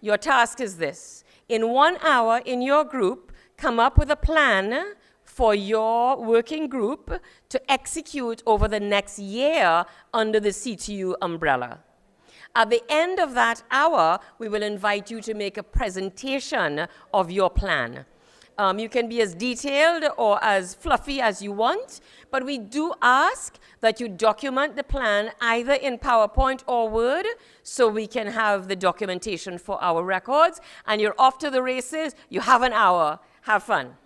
Your task is this. In 1 hour in your group, come up with a plan for your working group to execute over the next year under the CTU umbrella. At the end of that hour, we will invite you to make a presentation of your plan. You can be as detailed or as fluffy as you want, but we do ask that you document the plan either in PowerPoint or Word so we can have the documentation for our records. And you're off to the races. You have an hour. Have fun.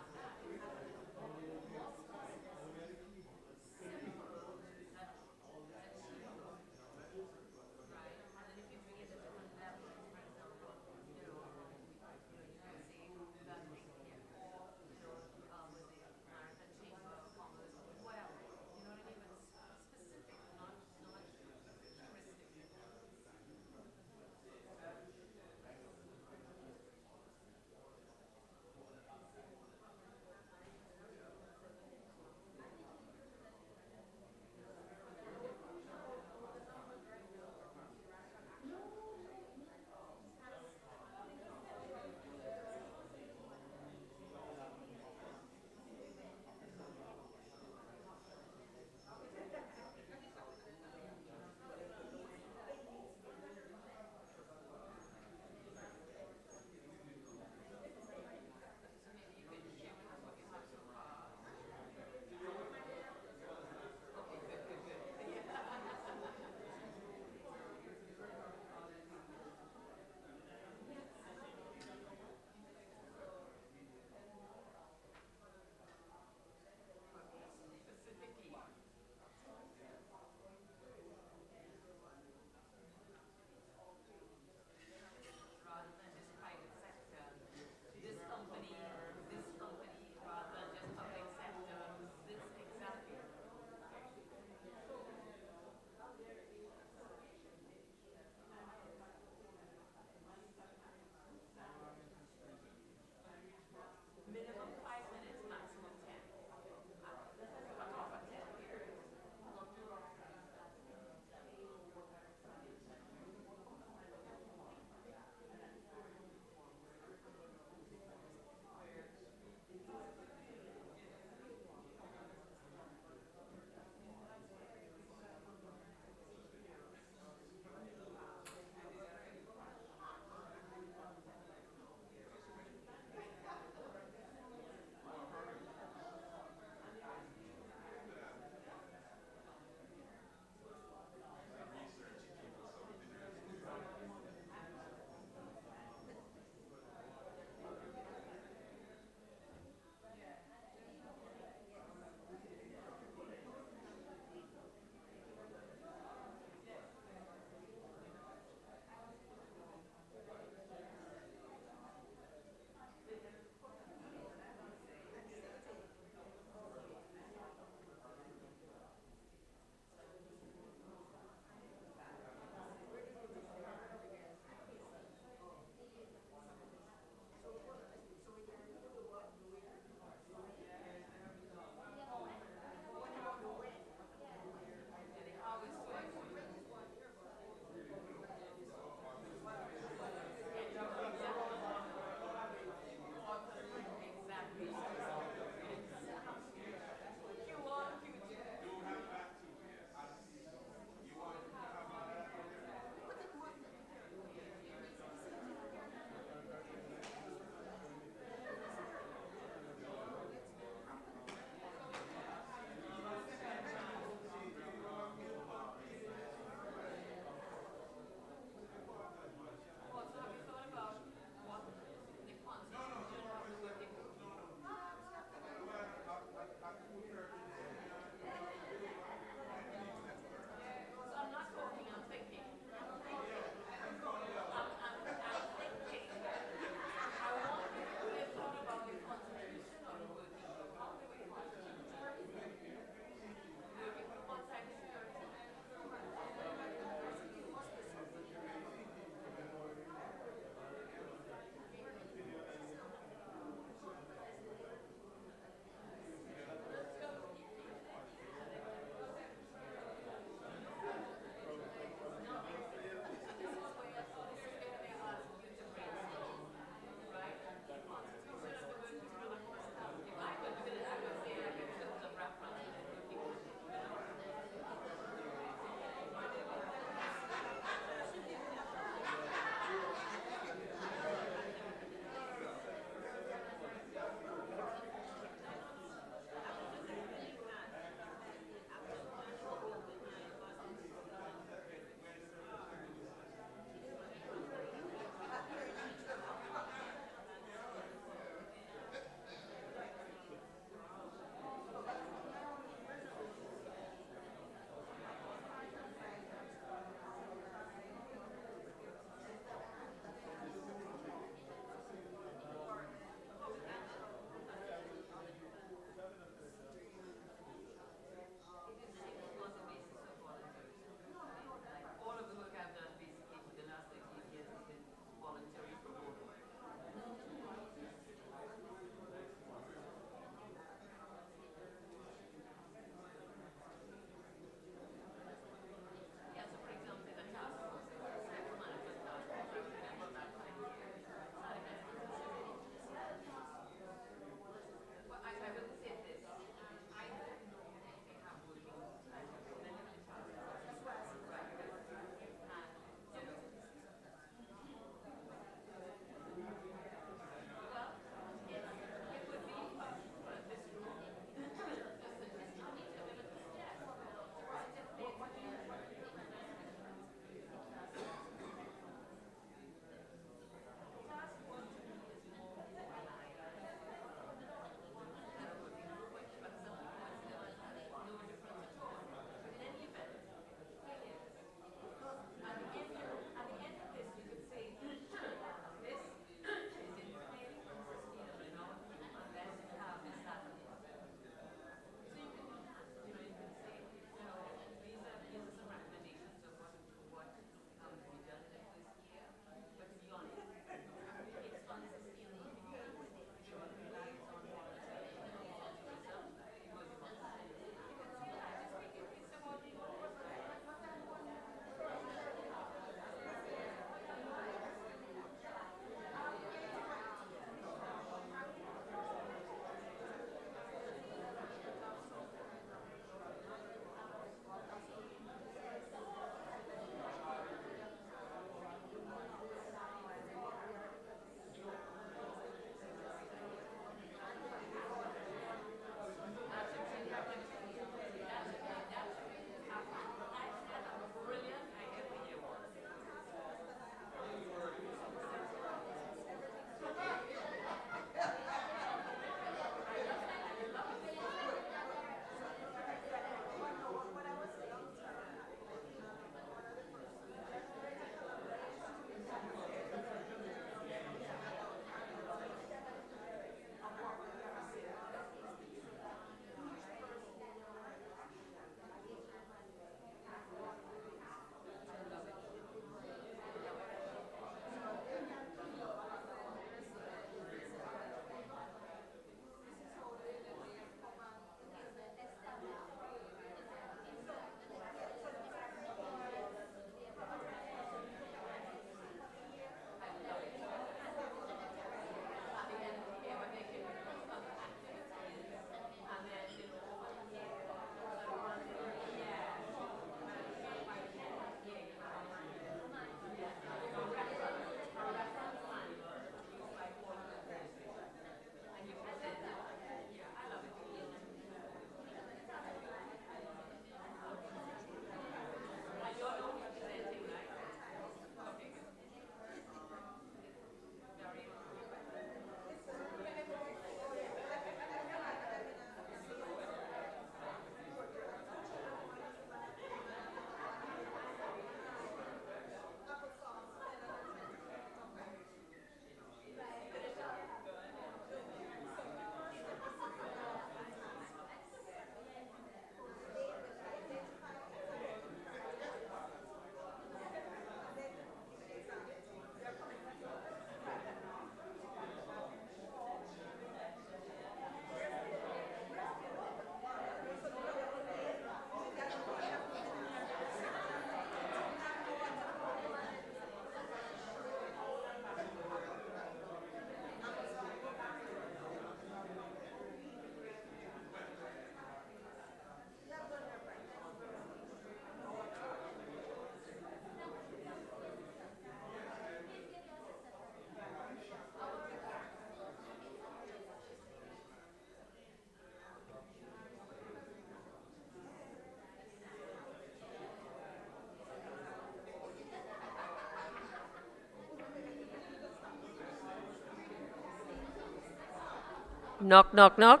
Knock, knock, knock.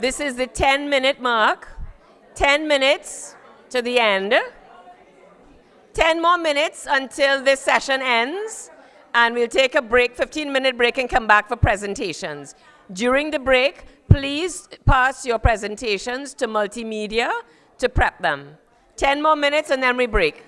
This is the 10-minute mark. 10 minutes to the end. 10 more minutes until this session ends. And we'll take a break, 15-minute break, and come back for presentations. During the break, please pass your presentations to multimedia to prep them. 10 more minutes and then we break.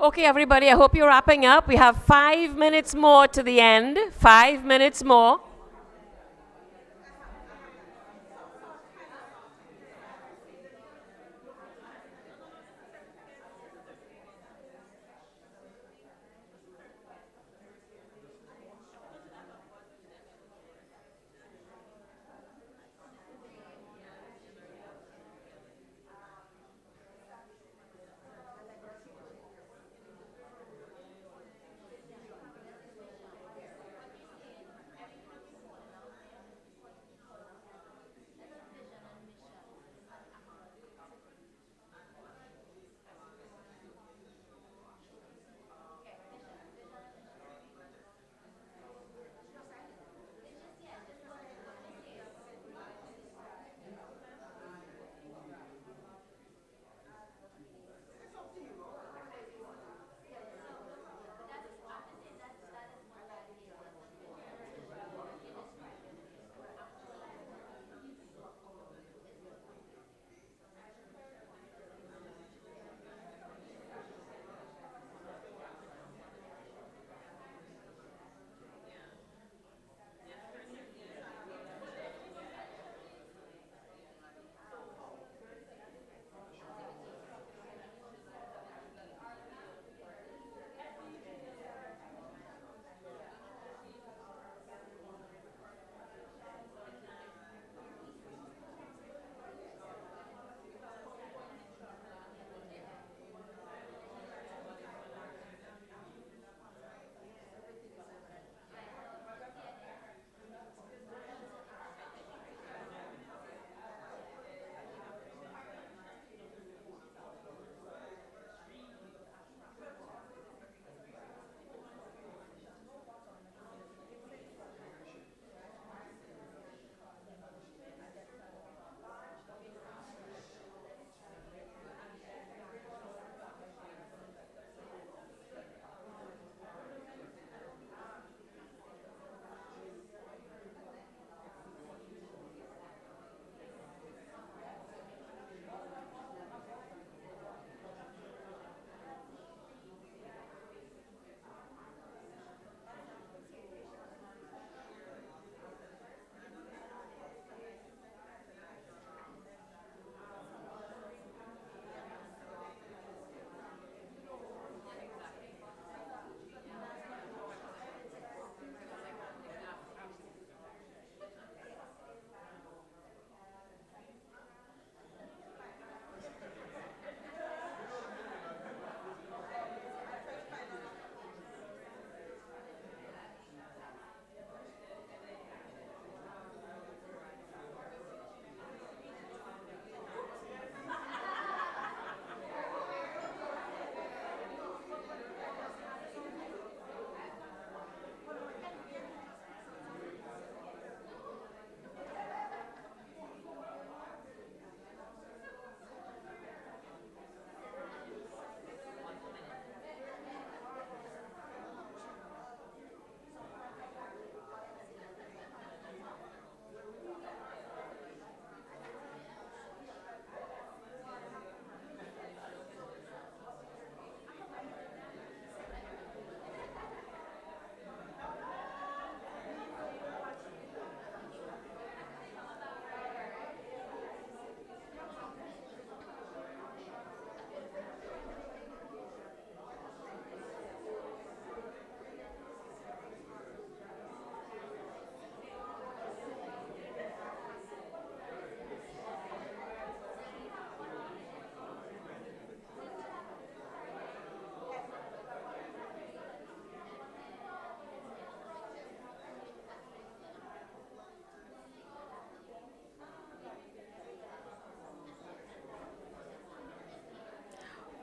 Okay, everybody, I hope you're wrapping up. We have 5 minutes more to the end. 5 minutes more.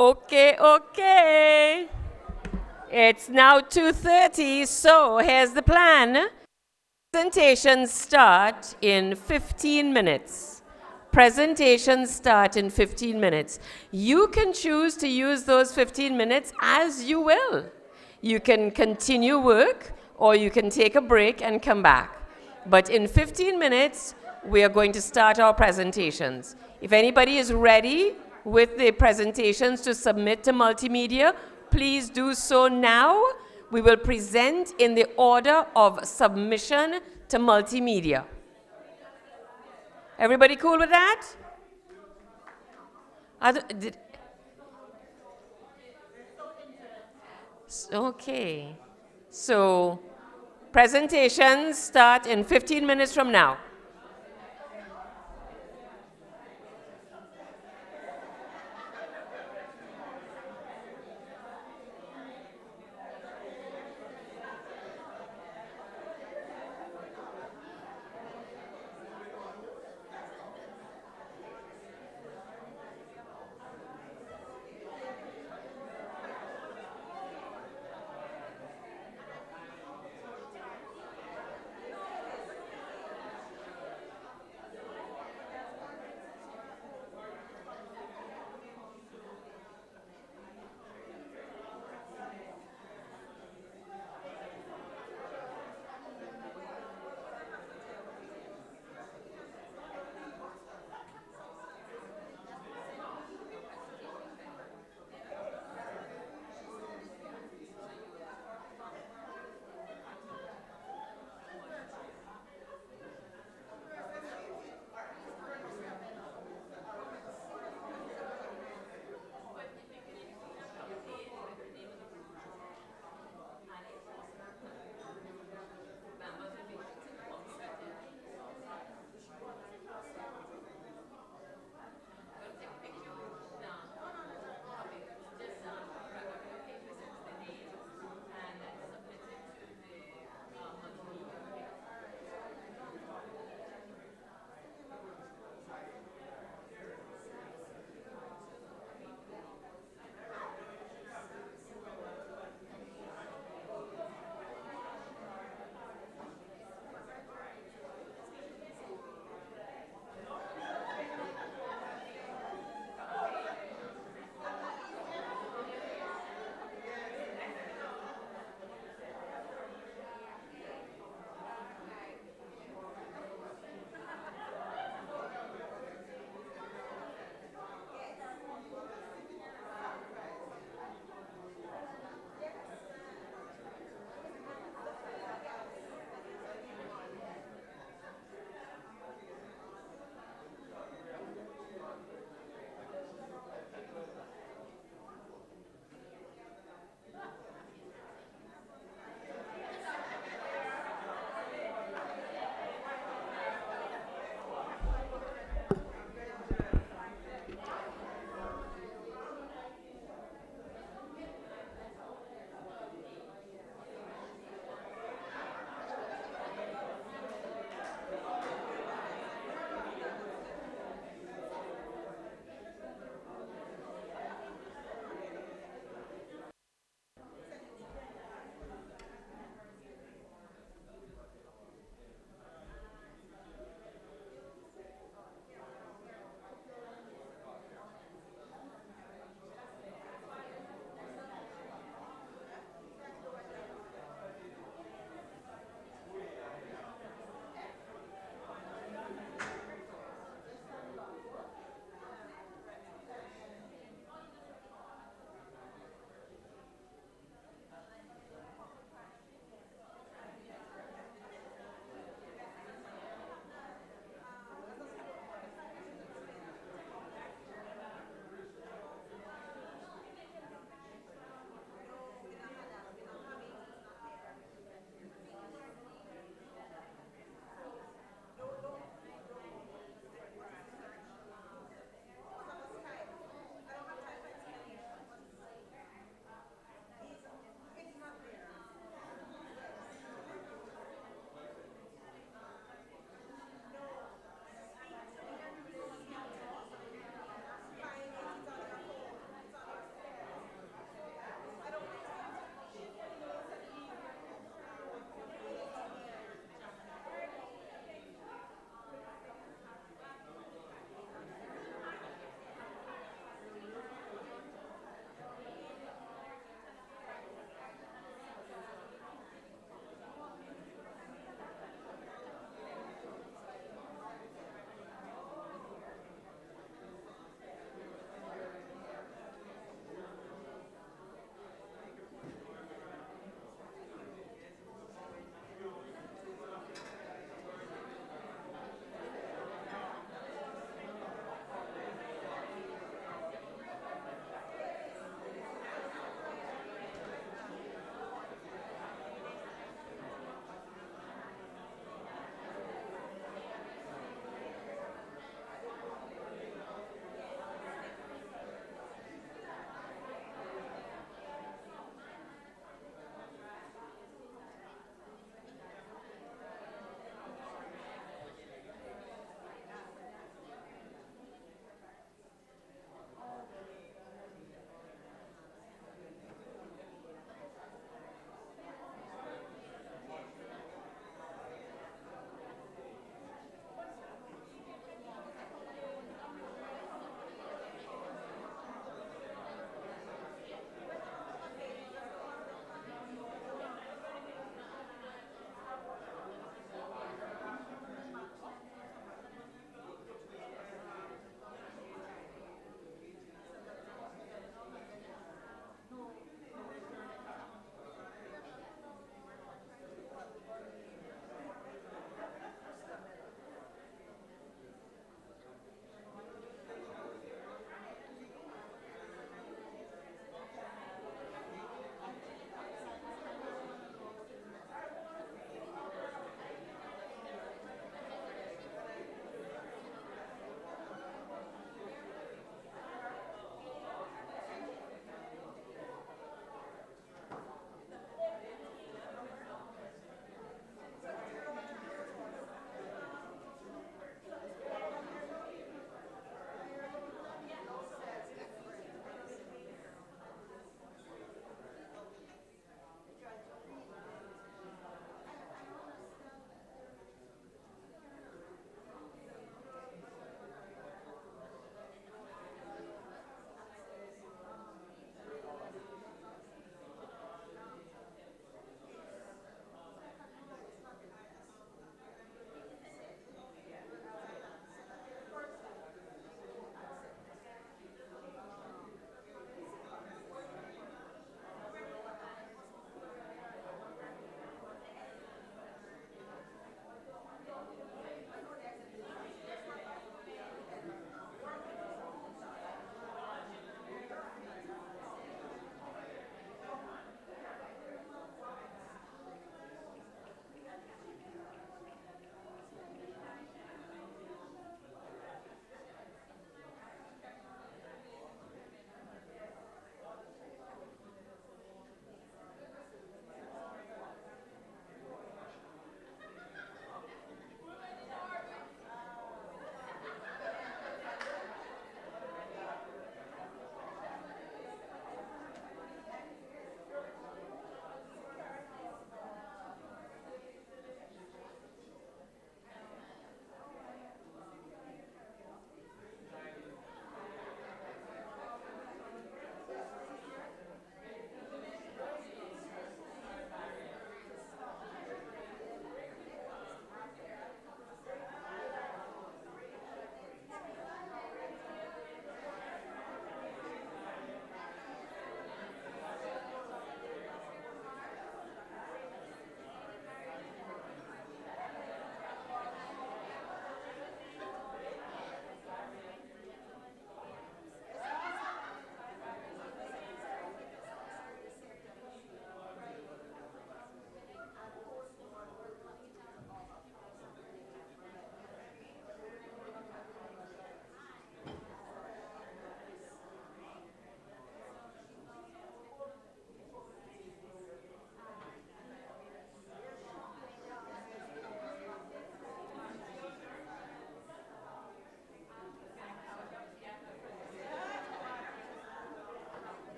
Okay, okay. It's now 2:30, so here's the plan. Presentations start in 15 minutes. Presentations start in 15 minutes. You can choose to use those 15 minutes as you will. You can continue work or you can take a break and come back. But in 15 minutes, we are going to start our presentations. If anybody is ready with the presentations to submit to multimedia, please do so now. We will present in the order of submission to multimedia. Everybody cool with that? Okay. So presentations start in 15 minutes from now.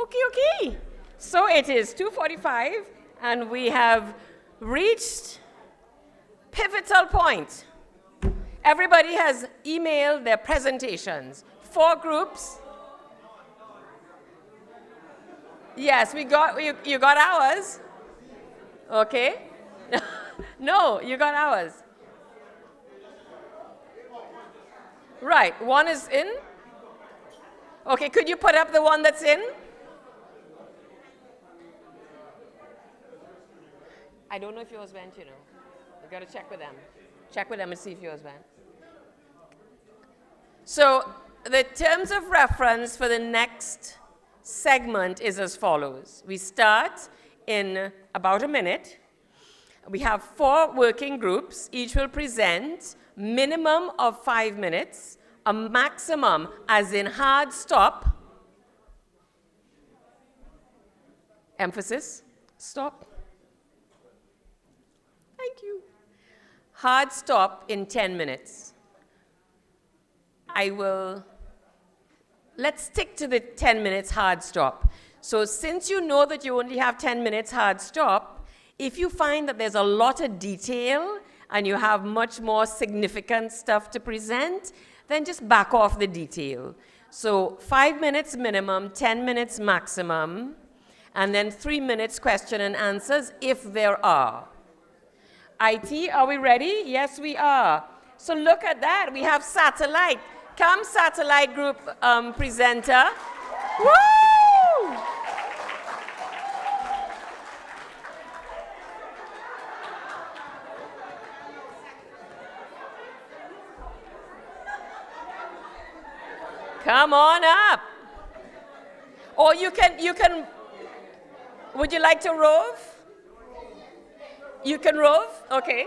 Okay. So it is 2:45, and we have reached pivotal point. Everybody has emailed their presentations. 4 groups. Yes, you got ours. Okay. No, you got ours. Right, one is in. Okay, could you put up the one that's in? I don't know if yours went, You got to check with them. Check with them and see if yours went. So the terms of reference for the next segment is as follows. We start in about a minute. We have 4 working groups. Each will present minimum of 5 minutes, a maximum, as in hard stop. Emphasis, stop. Thank you. Hard stop in 10 minutes. Let's stick to the 10 minutes hard stop. So since you know that you only have 10 minutes hard stop, if you find that there's a lot of detail and you have much more significant stuff to present, then just back off the detail. So 5 minutes minimum, 10 minutes maximum, and then 3 minutes question and answers if there are. IT, are we ready? Yes, we are. So look at that. We have satellite. Come, satellite group presenter. Woo! Come on up. Or you can, would you like to rove? You can rove? Okay.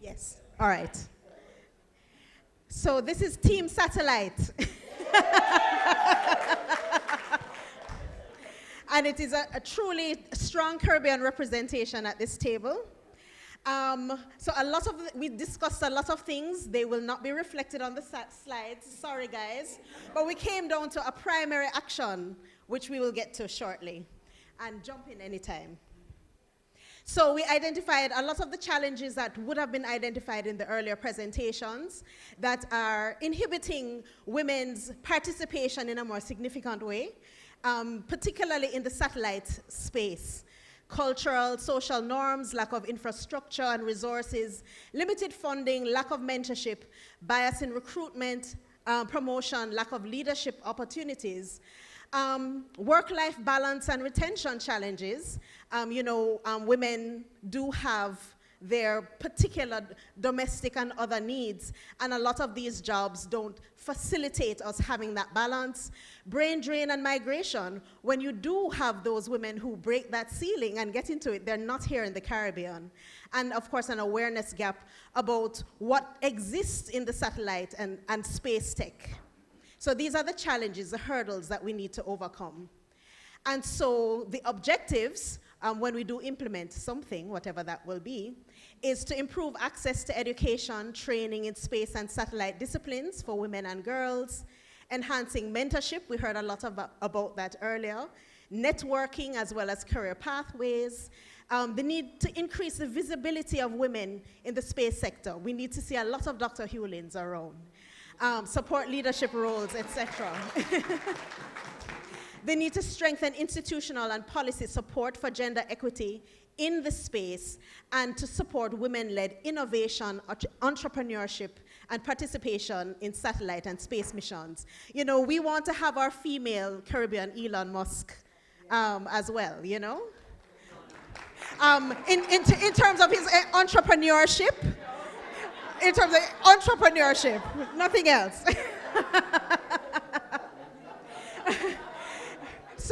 Yes. All right. So this is Team Satellite. And it is a truly strong Caribbean representation at this table. So we discussed a lot of things. They will not be reflected on the slides. Sorry, guys. But we came down to a primary action, which we will get to shortly. And jump in anytime. So we identified a lot of the challenges that would have been identified in the earlier presentations that are inhibiting women's participation in a more significant way, particularly in the satellite space. Cultural, social norms, lack of infrastructure and resources, limited funding, lack of mentorship, bias in recruitment, promotion, lack of leadership opportunities, work-life balance and retention challenges. Women do have their particular domestic and other needs, and a lot of these jobs don't facilitate us having that balance. Brain drain and migration. When you do have those women who break that ceiling and get into it, they're not here in the Caribbean. And of course, an awareness gap about what exists in the satellite and space tech. So these are the challenges, the hurdles that we need to overcome. And so the objectives, when we do implement something, whatever that will be, is to improve access to education, training in space and satellite disciplines for women and girls, enhancing mentorship, we heard a lot about that earlier, networking as well as career pathways, the need to increase the visibility of women in the space sector. We need to see a lot of Dr. Hewlins around, support leadership roles, etc. They need to strengthen institutional and policy support for gender equity in the space and to support women-led innovation, entrepreneurship, and participation in satellite and space missions. We want to have our female Caribbean Elon Musk as well, in terms of his entrepreneurship, nothing else.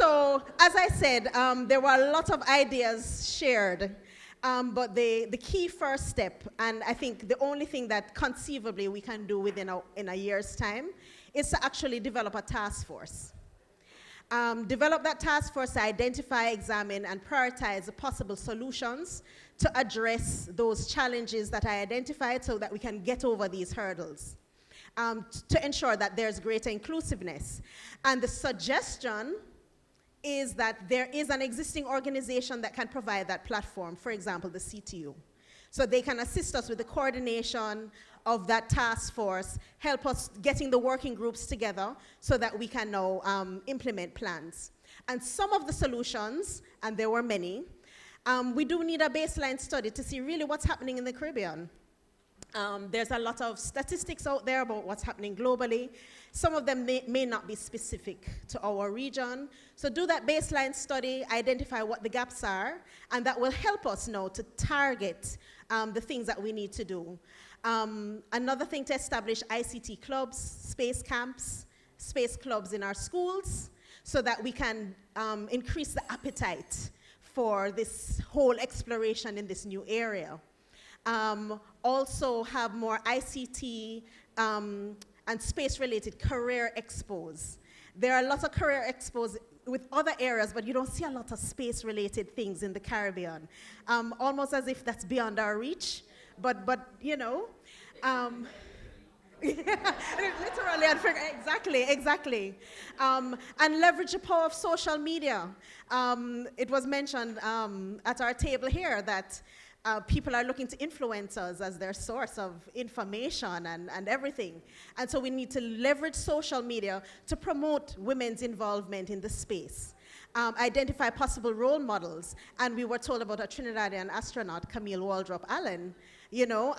So, as I said, there were a lot of ideas shared, but the key first step, and I think the only thing that conceivably we can do in a year's time, is to actually develop a task force. Develop that task force to identify, examine, and prioritize the possible solutions to address those challenges that I identified so that we can get over these hurdles. To ensure that there's greater inclusiveness. And the suggestion is that there is an existing organization that can provide that platform, for example, the CTU. So they can assist us with the coordination of that task force, help us getting the working groups together so that we can now implement plans. And some of the solutions, and there were many, we do need a baseline study to see really what's happening in the Caribbean. There's a lot of statistics out there about what's happening globally. Some of them may not be specific to our region. So do that baseline study, identify what the gaps are, and that will help us now to target the things that we need to do. Another thing, to establish ICT clubs, space camps, space clubs in our schools, so that we can increase the appetite for this whole exploration in this new area. Also have more ICT and space-related career expos. There are a lot of career expos with other areas, but you don't see a lot of space-related things in the Caribbean. Almost as if that's beyond our reach, but you know. Literally, exactly. And leverage the power of social media. It was mentioned at our table here that people are looking to influencers as their source of information and everything. And so we need to leverage social media to promote women's involvement in the space. Identify possible role models. And we were told about a Trinidadian astronaut, Camille Waldrop Allen. You know,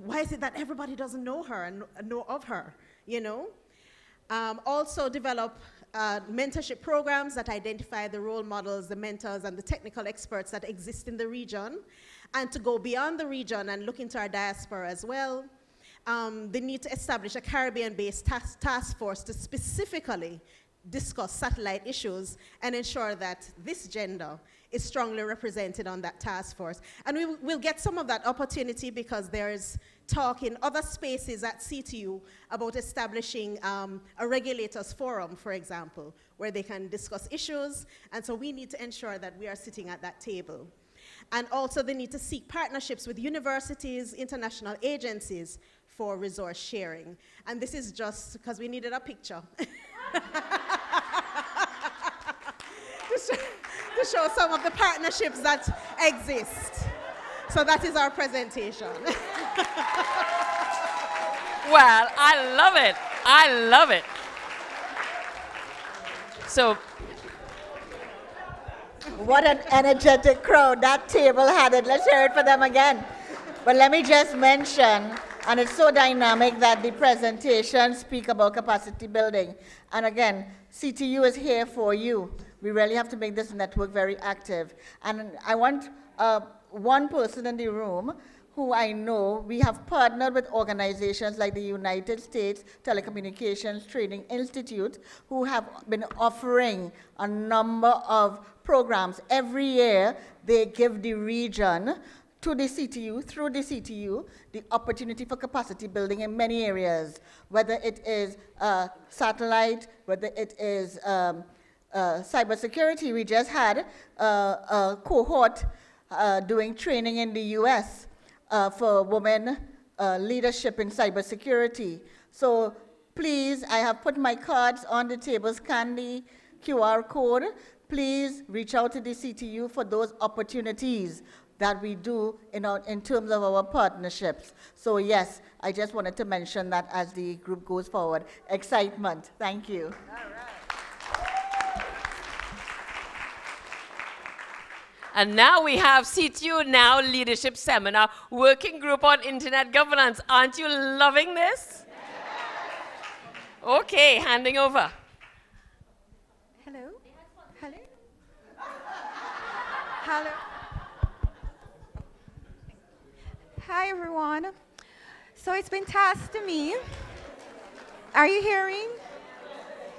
why is it that everybody doesn't know her and know of her, you know? Also develop mentorship programs that identify the role models, the mentors, and the technical experts that exist in the region, and to go beyond the region and look into our diaspora as well. They need to establish a Caribbean-based task force to specifically discuss satellite issues and ensure that this gender is strongly represented on that task force. And we will get some of that opportunity because there is talk in other spaces at CTU about establishing a regulators forum, for example, where they can discuss issues. And so we need to ensure that we are sitting at that table. And also they need to seek partnerships with universities, international agencies for resource sharing. And this is just because we needed a picture. to show some of the partnerships that exist. So that is our presentation. Well, I love it. I love it. So, what an energetic crowd that table had it. Let's hear it for them again. But let me just mention, and it's so dynamic that the presentations speak about capacity building. And again, CTU is here for you. We really have to make this network very active. And I want one person in the room who I know we have partnered with organizations like the United States Telecommunications Training Institute, who have been offering a number of programs. Every year, they give the region to the CTU, through the CTU, the opportunity for capacity building in many areas, whether it is satellite, whether it is cybersecurity. We just had a cohort doing training in the US for women leadership in cybersecurity. So please, I have put my cards on the table, scan the QR code. Please reach out to the CTU for those opportunities that we do in terms of our partnerships. So yes, I just wanted to mention that as the group goes forward. Excitement. Thank you. all right. And now we have CTU NoW Leadership Seminar, Working Group on Internet Governance. Aren't you loving this? Okay, handing over. Hello? Hello? Hello? Hi, everyone. So it's been tasked to me. Are you hearing?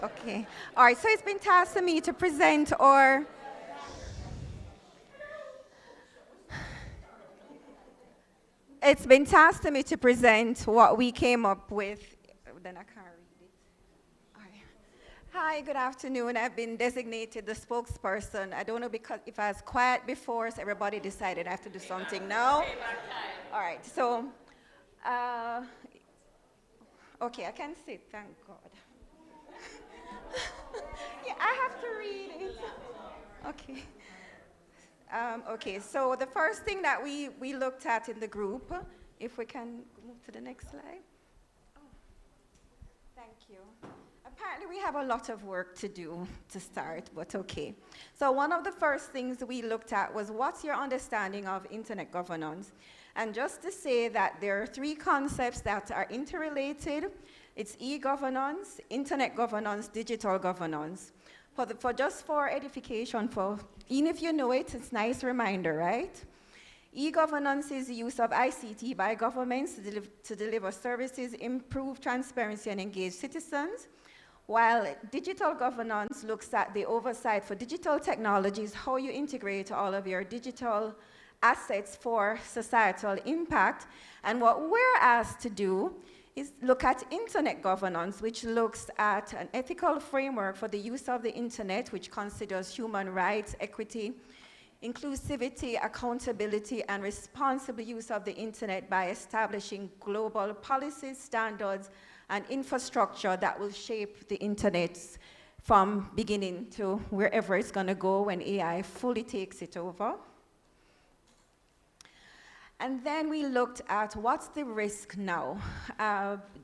Okay. All right, so it's been tasked to me to present or it's been tasked to me to present what we came up with. Then I can't read it. All right. Hi, good afternoon. I've been designated the spokesperson. I don't know because if I was quiet before, so everybody decided I have to do something now. All right, so, okay, I can sit, thank God. Yeah, I have to read it. Okay. Okay, so the first thing that we looked at in the group, if we can move to the next slide. Oh, thank you. Apparently we have a lot of work to do to start, but okay. So one of the first things we looked at was what's your understanding of internet governance? And just to say that there are three concepts that are interrelated. It's e-governance, internet governance, digital governance. For edification, even if you know it, it's a nice reminder, right? E-governance is the use of ICT by governments to deliver services, improve transparency, and engage citizens, while digital governance looks at the oversight for digital technologies, how you integrate all of your digital assets for societal impact. And what we're asked to do is look at internet governance, which looks at an ethical framework for the use of the internet, which considers human rights, equity, inclusivity, accountability, and responsible use of the internet by establishing global policies, standards, and infrastructure that will shape the internet from beginning to wherever it's going to go when AI fully takes it over. And then we looked at what's the risk now.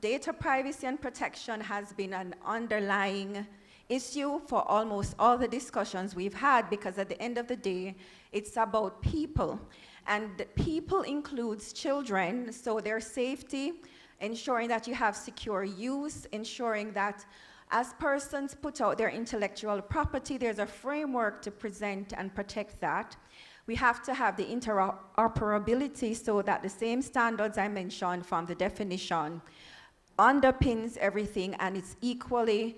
Data privacy and protection has been an underlying issue for almost all the discussions we've had, because at the end of the day, it's about people. And people includes children, so their safety, ensuring that you have secure use, ensuring that as persons put out their intellectual property, there's a framework to present and protect that. We have to have the interoperability so that the same standards I mentioned from the definition underpins everything, and it's equally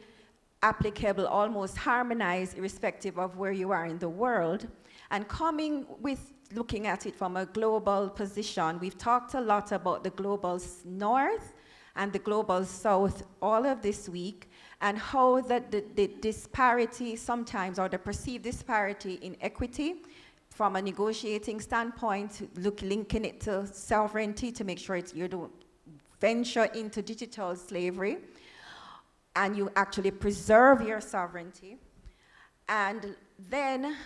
applicable, almost harmonized, irrespective of where you are in the world. And coming with looking at it from a global position, we've talked a lot about the global north and the global south all of this week, and how that the disparity sometimes, or the perceived disparity in equity, from a negotiating standpoint, linking it to sovereignty to make sure you don't venture into digital slavery and you actually preserve your sovereignty. And then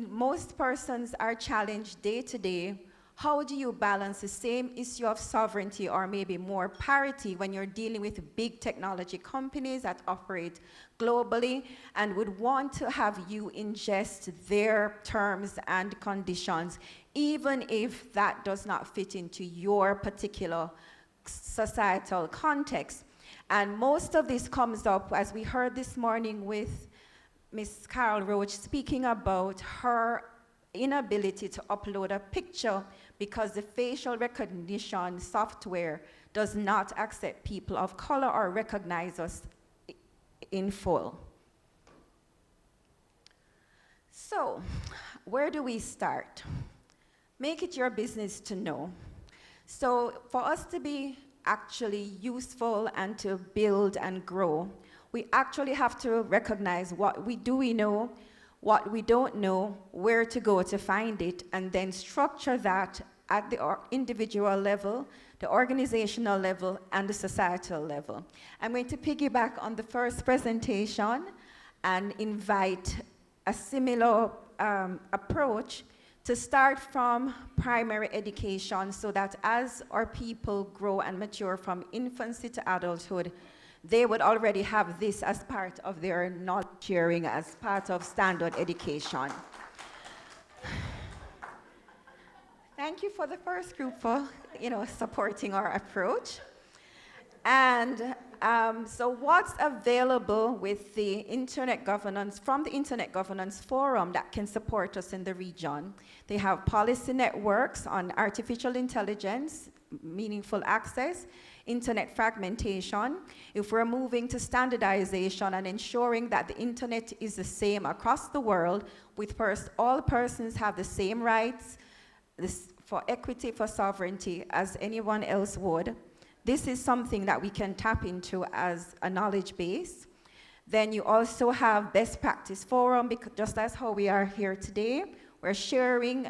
most persons are challenged day to day. How do you balance the same issue of sovereignty, or maybe more parity, when you're dealing with big technology companies that operate globally and would want to have you ingest their terms and conditions, even if that does not fit into your particular societal context? And most of this comes up, as we heard this morning with Ms. Carol Roach speaking about her inability to upload a picture because the facial recognition software does not accept people of color or recognize us in full. So, where do we start? Make it your business to know. So, for us to be actually useful and to build and grow, we actually have to recognize what we know, what we don't know, where to go to find it, and then structure that at the individual level, the organizational level, and the societal level. I'm going to piggyback on the first presentation and invite a similar approach to start from primary education, so that as our people grow and mature from infancy to adulthood, they would already have this as part of their knowledge sharing, as part of standard education. Thank you for the first group for supporting our approach. And so what's available with the Internet Governance, from the Internet Governance Forum that can support us in the region? They have policy networks on artificial intelligence, meaningful access, internet fragmentation, if we're moving to standardization and ensuring that the internet is the same across the world, with all persons have the same rights for equity, for sovereignty, as anyone else would, this is something that we can tap into as a knowledge base. Then you also have best practice forum, because just as how we are here today, we're sharing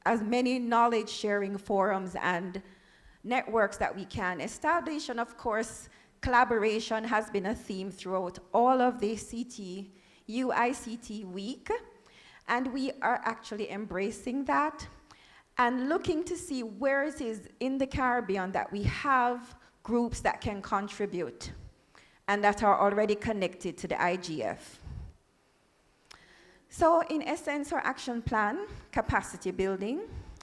as many knowledge sharing forums and networks that we can establish. And of course, collaboration has been a theme throughout all of the CTU ICT week. And we are actually embracing that and looking to see where it is in the Caribbean that we have groups that can contribute and that are already connected to the IGF. So in essence, our action plan, capacity building,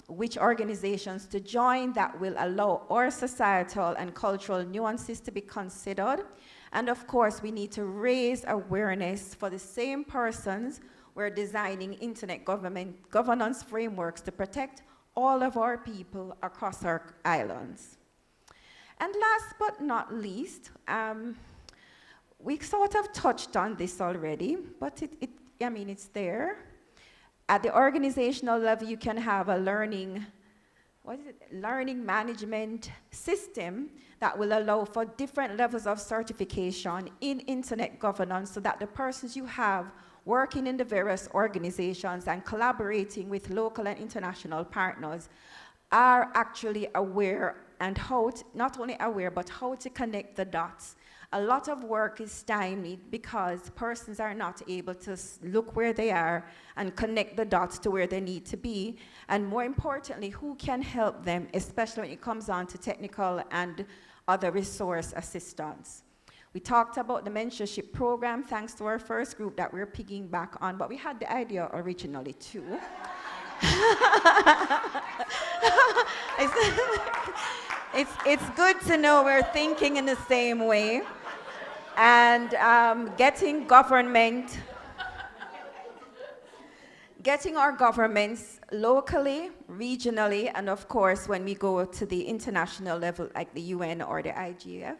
which organizations to join that will allow our societal and cultural nuances to be considered. And of course, we need to raise awareness for the same persons. We're designing internet governance frameworks to protect all of our people across our islands. And last but not least, we sort of touched on this already, but it's there. At the organizational level, you can have a learning management system that will allow for different levels of certification in internet governance, so that the persons you have working in the various organizations and collaborating with local and international partners are actually aware, and not only aware, but how to connect the dots. A lot of work is stymied because persons are not able to look where they are and connect the dots to where they need to be. And more importantly, who can help them, especially when it comes on to technical and other resource assistance. We talked about the mentorship program, thanks to our first group that we're picking back on, but we had the idea originally too. It's good to know we're thinking in the same way. And getting our governments locally, regionally, and of course when we go to the international level like the UN or the IGF,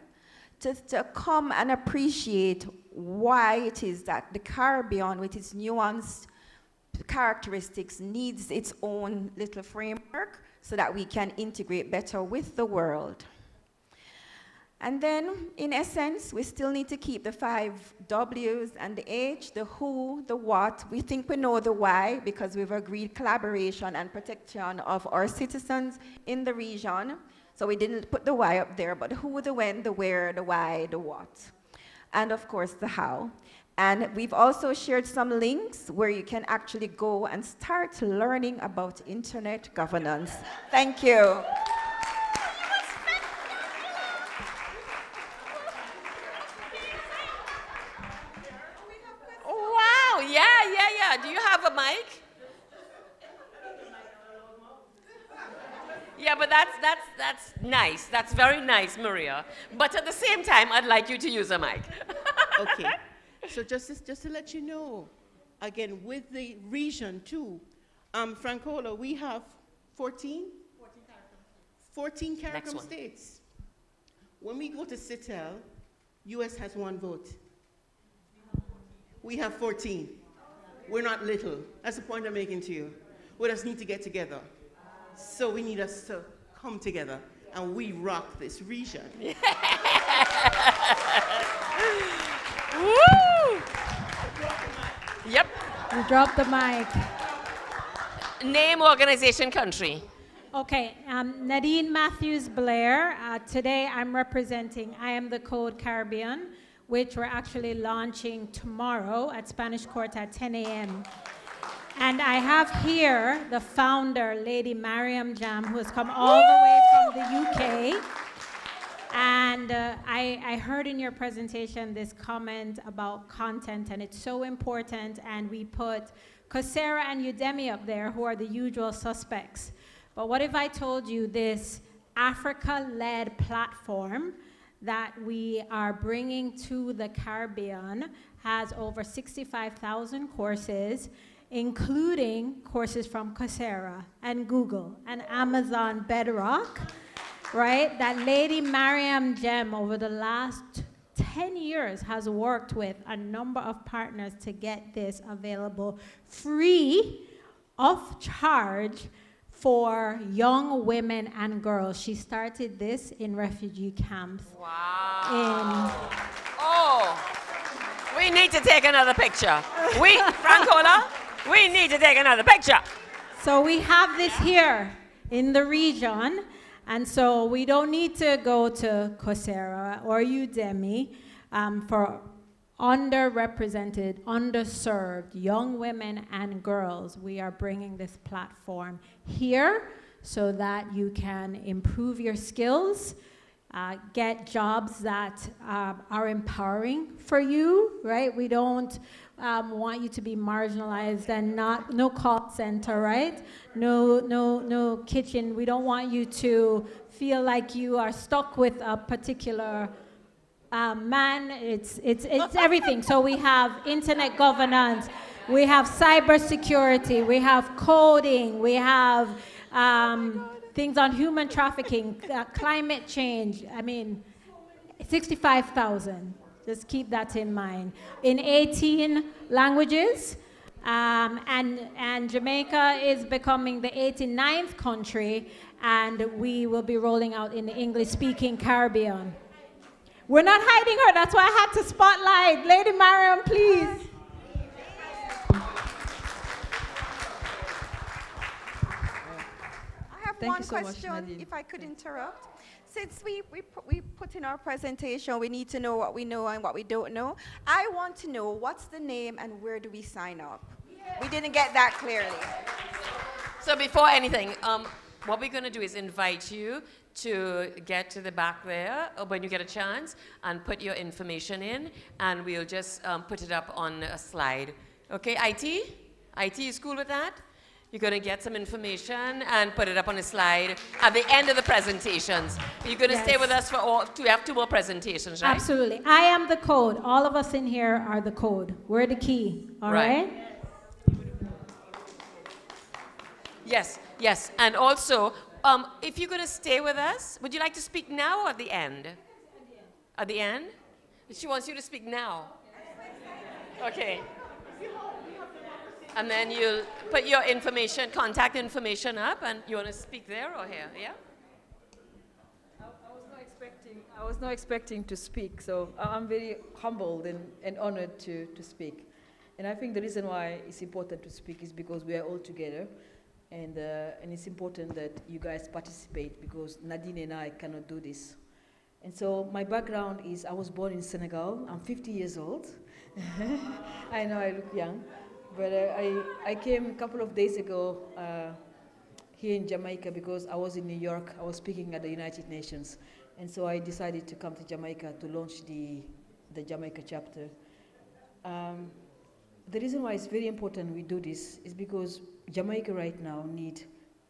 to come and appreciate why it is that the Caribbean, with its nuanced characteristics, needs its own little framework so that we can integrate better with the world. And then, in essence, we still need to keep the 5 W's and the H, the who, the what. We think we know the why because we've agreed collaboration and protection of our citizens in the region. So we didn't put the why up there, but the who, the when, the where, the why, the what. And of course, the how. And we've also shared some links where you can actually go and start learning about internet governance. Thank you. Wow, yeah. Do you have a mic? Yeah, but that's nice. That's very nice, Maria. But at the same time, I'd like you to use a mic. Okay. So just to let you know, again, with the region too, Francola, we have 14 CARICOM states. When we go to CITEL, US has 1 vote. We have 14. We're not little. That's the point I'm making to you. We just need to get together. So we need us to come together, and we rock this region. Woo! Yep. You dropped the mic. Name, organization, country. Okay, Nadine Matthews Blair. Today I am the Code Caribbean, which we're actually launching tomorrow at Spanish Court at 10 a.m. And I have here the founder, Lady Mariam Jam, who has come all the way from the UK. And I heard in your presentation this comment about content, and it's so important. And we put Coursera and Udemy up there, who are the usual suspects. But what if I told you this Africa-led platform that we are bringing to the Caribbean has over 65,000 courses, including courses from Coursera and Google and Amazon Bedrock. right? That Lady Mariam Gem over the last 10 years has worked with a number of partners to get this available free of charge for young women and girls. She started this in refugee camps. Wow. Oh, we need to take another picture. Francola, we need to take another picture. So we have this here in the region, and so we don't need to go to Coursera or Udemy for underrepresented, underserved young women and girls. We are bringing this platform here so that you can improve your skills, get jobs that are empowering for you, right? We don't want you to be marginalized and no call center, right? No kitchen. We don't want you to feel like you are stuck with a particular man. It's everything. So we have internet governance, we have cybersecurity, we have coding, we have things on human trafficking, climate change. I mean, 65,000. Just keep that in mind. In 18 languages, and Jamaica is becoming the 89th country, and we will be rolling out in the English-speaking Caribbean. We're not hiding her. That's why I had to spotlight. Lady Mariam, please. I have Thank one you so much, question, Nadine. if I could interrupt. Since we put in our presentation, we need to know what we know and what we don't know. I want to know what's the name and where do we sign up? We didn't get that clearly. So before anything, what we're going to do is invite you to get to the back there when you get a chance and put your information in, and we'll just put it up on a slide. Okay, IT? IT is cool with that? You're going to get some information and put it up on a slide at the end of the presentations. You're going to stay with us for we have 2 more presentations, right? Absolutely. I am the code. All of us in here are the code. We're the key. All right? Yes, yes. And also, if you're going to stay with us, would you like to speak now or at the end? At the end? She wants you to speak now. Okay. And then you'll put your information, contact information up, and you want to speak there or here? Yeah? I was not expecting to speak, so I'm very humbled and honored to speak. And I think the reason why it's important to speak is because we are all together, and it's important that you guys participate because Nadine and I cannot do this. And so my background is I was born in Senegal. I'm 50 years old. I know I look young. But I came a couple of days ago here in Jamaica because I was in New York. I was speaking at the United Nations. And so I decided to come to Jamaica to launch the Jamaica chapter. The reason why it's very important we do this is because Jamaica right now needs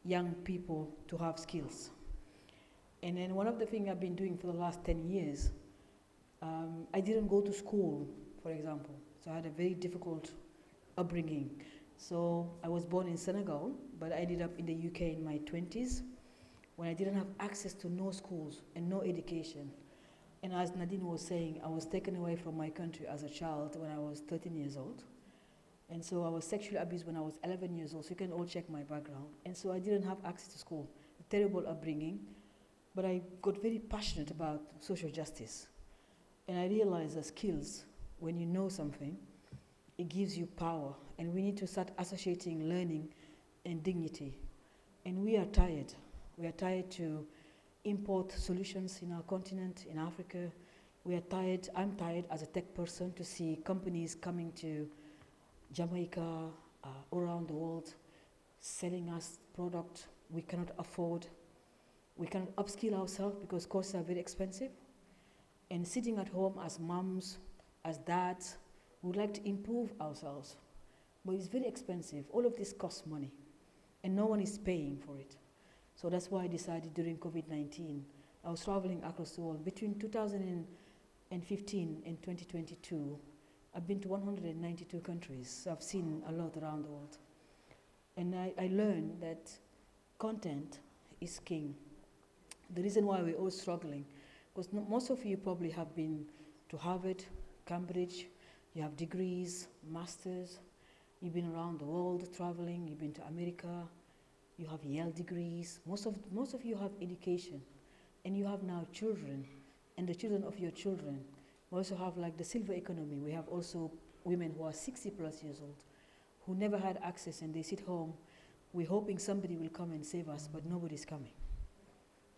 young people to have skills. And then one of the things I've been doing for the last 10 years, I didn't go to school, for example. So I had a very difficult upbringing. So I was born in Senegal, but I ended up in the UK in my 20s when I didn't have access to no schools and no education. And as Nadine was saying, I was taken away from my country as a child when I was 13 years old. And so I was sexually abused when I was 11 years old, so you can all check my background. And so I didn't have access to school, a terrible upbringing, but I got very passionate about social justice. And I realized that skills, when you know something, it gives you power, and we need to start associating learning and dignity. And we are tired. We are tired to import solutions in our continent, in Africa. We are tired, I'm tired as a tech person to see companies coming to Jamaica, all around the world, selling us product we cannot afford. We cannot upskill ourselves because courses are very expensive. And sitting at home as moms, as dads, we would like to improve ourselves, but it's very expensive. All of this costs money, and no one is paying for it. So that's why I decided during COVID-19, I was traveling across the world. Between 2015 and 2022, I've been to 192 countries, so I've seen a lot around the world. And I learned that content is king. The reason why we're all struggling, because most of you probably have been to Harvard, Cambridge, you have degrees, masters, you've been around the world traveling, you've been to America, you have Yale degrees. Most of you have education, and you have now children, and the children of your children. We also have like the silver economy. We have also women who are 60 plus years old, who never had access, and they sit home. We're hoping somebody will come and save us, but nobody's coming.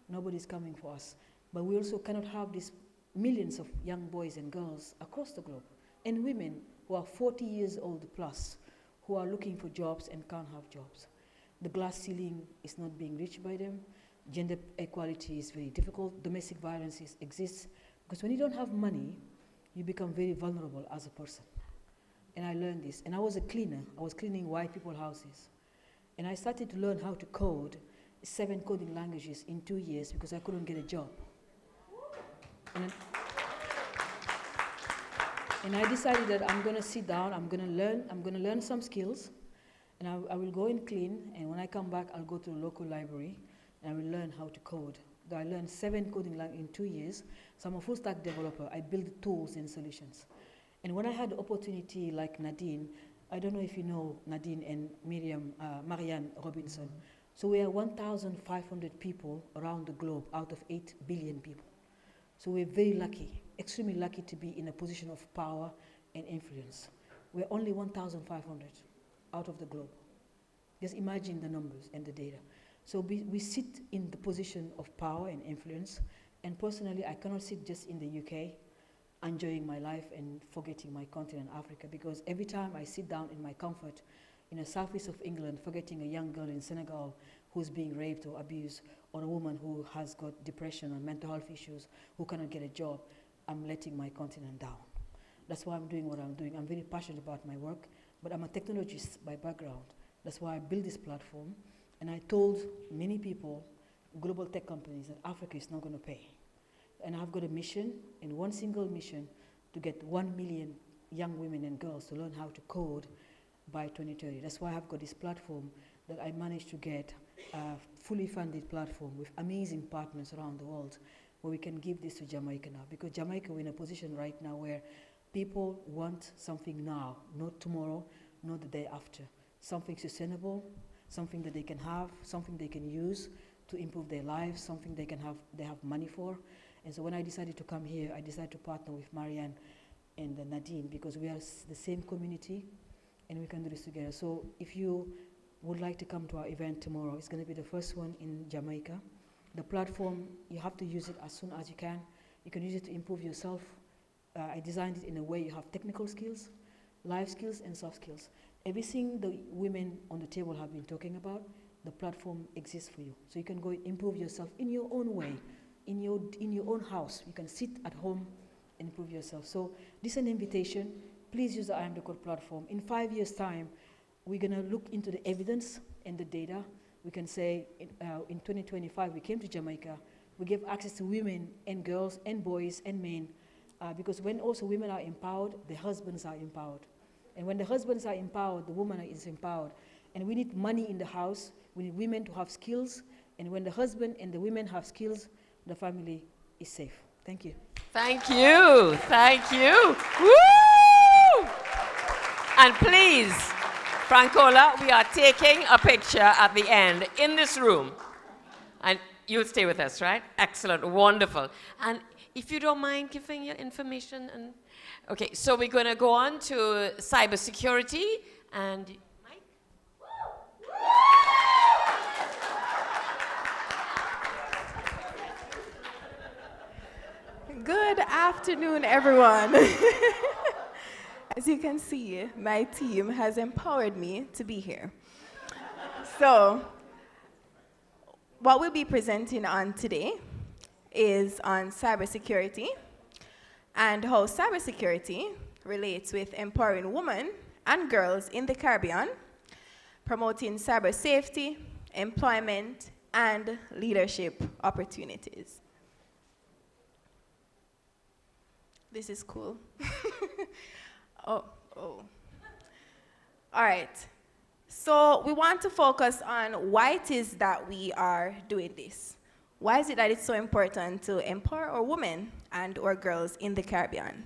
Nobody's coming for us. But we also cannot have these millions of young boys and girls across the globe, and women who are 40 years old plus, who are looking for jobs and can't have jobs. The glass ceiling is not being reached by them. Gender equality is very difficult. Domestic violence exists. Because when you don't have money, you become very vulnerable as a person. And I learned this. And I was a cleaner. I was cleaning white people's houses. And I started to learn how to code 7 coding languages in 2 years because I couldn't get a job. And I decided that I'm going to sit down, I'm going to learn some skills, and I will go and clean, and when I come back, I'll go to the local library, and I will learn how to code. So I learned 7 coding languages in 2 years. So I'm a full stack developer. I build tools and solutions. And when I had the opportunity like Nadine, I don't know if you know Nadine and Marianne Robinson. So we are 1,500 people around the globe out of 8 billion people. So we're very lucky, extremely lucky to be in a position of power and influence. We're only 1,500 out of the globe. Just imagine the numbers and the data. So we sit in the position of power and influence. And personally, I cannot sit just in the UK, enjoying my life and forgetting my continent, Africa, because every time I sit down in my comfort in the southeast of England, forgetting a young girl in Senegal who's being raped or abused, or a woman who has got depression or mental health issues, who cannot get a job, I'm letting my continent down. That's why I'm doing what I'm doing. I'm very passionate about my work, but I'm a technologist by background. That's why I built this platform, and I told many people, global tech companies, that Africa is not going to pay. And I've got a mission, and one single mission, to get 1 million young women and girls to learn how to code by 2030. That's why I've got this platform that I managed to get a fully funded platform with amazing partners around the world, where we can give this to Jamaica now. Because Jamaica, we're in a position right now where people want something now, not tomorrow, not the day after. Something sustainable, something that they can have, something they can use to improve their lives, something they have money for. And so when I decided to come here, I decided to partner with Marianne and Nadine, because we are the same community and we can do this together. So if you would like to come to our event tomorrow, it's going to be the first one in Jamaica. The platform, you have to use it as soon as you can. You can use it to improve yourself. I designed it in a way you have technical skills, life skills, and soft skills. Everything the women on the table have been talking about, the platform exists for you. So you can go improve yourself in your own way, in your own house. You can sit at home and improve yourself. So this is an invitation. Please use the I Am the Code platform. In 5 years' time, we're going to look into the evidence and the data. We can say in 2025, we came to Jamaica. We gave access to women and girls and boys and men, because when also women are empowered, the husbands are empowered. And when the husbands are empowered, the woman is empowered. And we need money in the house. We need women to have skills. And when the husband and the women have skills, the family is safe. Thank you. Thank you. Thank you. Woo! And please, Francola, we are taking a picture at the end in this room. And you'll stay with us, right? Excellent. Wonderful. And if you don't mind giving your information. Okay, so we're going to go on to cybersecurity. And Mike? Good afternoon, everyone. As you can see, my team has empowered me to be here. So, what we'll be presenting on today is on cybersecurity and how cybersecurity relates with empowering women and girls in the Caribbean, promoting cyber safety, employment, and leadership opportunities. This is cool. Oh. All right. So we want to focus on why it is that we are doing this. Why is it that it's so important to empower our women and our girls in the Caribbean?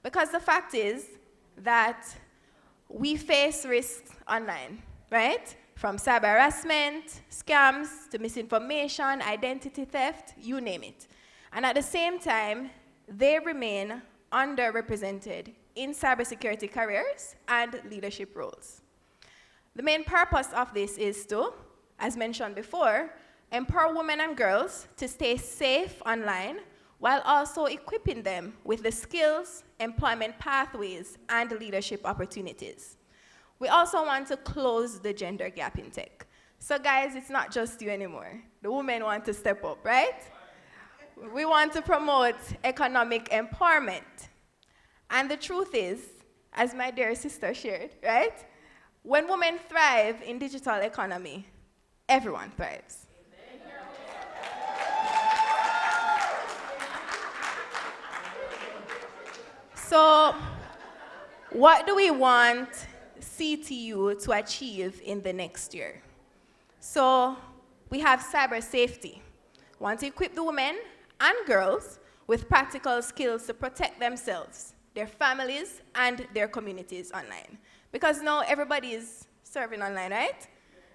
Because the fact is that we face risks online, right? From cyber harassment, scams, to misinformation, identity theft, you name it. And at the same time, they remain underrepresented in cybersecurity careers and leadership roles. The main purpose of this is to, as mentioned before, empower women and girls to stay safe online while also equipping them with the skills, employment pathways, and leadership opportunities. We also want to close the gender gap in tech. So guys, it's not just you anymore. The women want to step up, right? We want to promote economic empowerment. And the truth is, as my dear sister shared, right? When women thrive in digital economy, everyone thrives. So, what do we want CTU to achieve in the next year? So, we have cyber safety. We want to equip the women and girls with practical skills to protect themselves, their families, and their communities online. Because now everybody is serving online, right?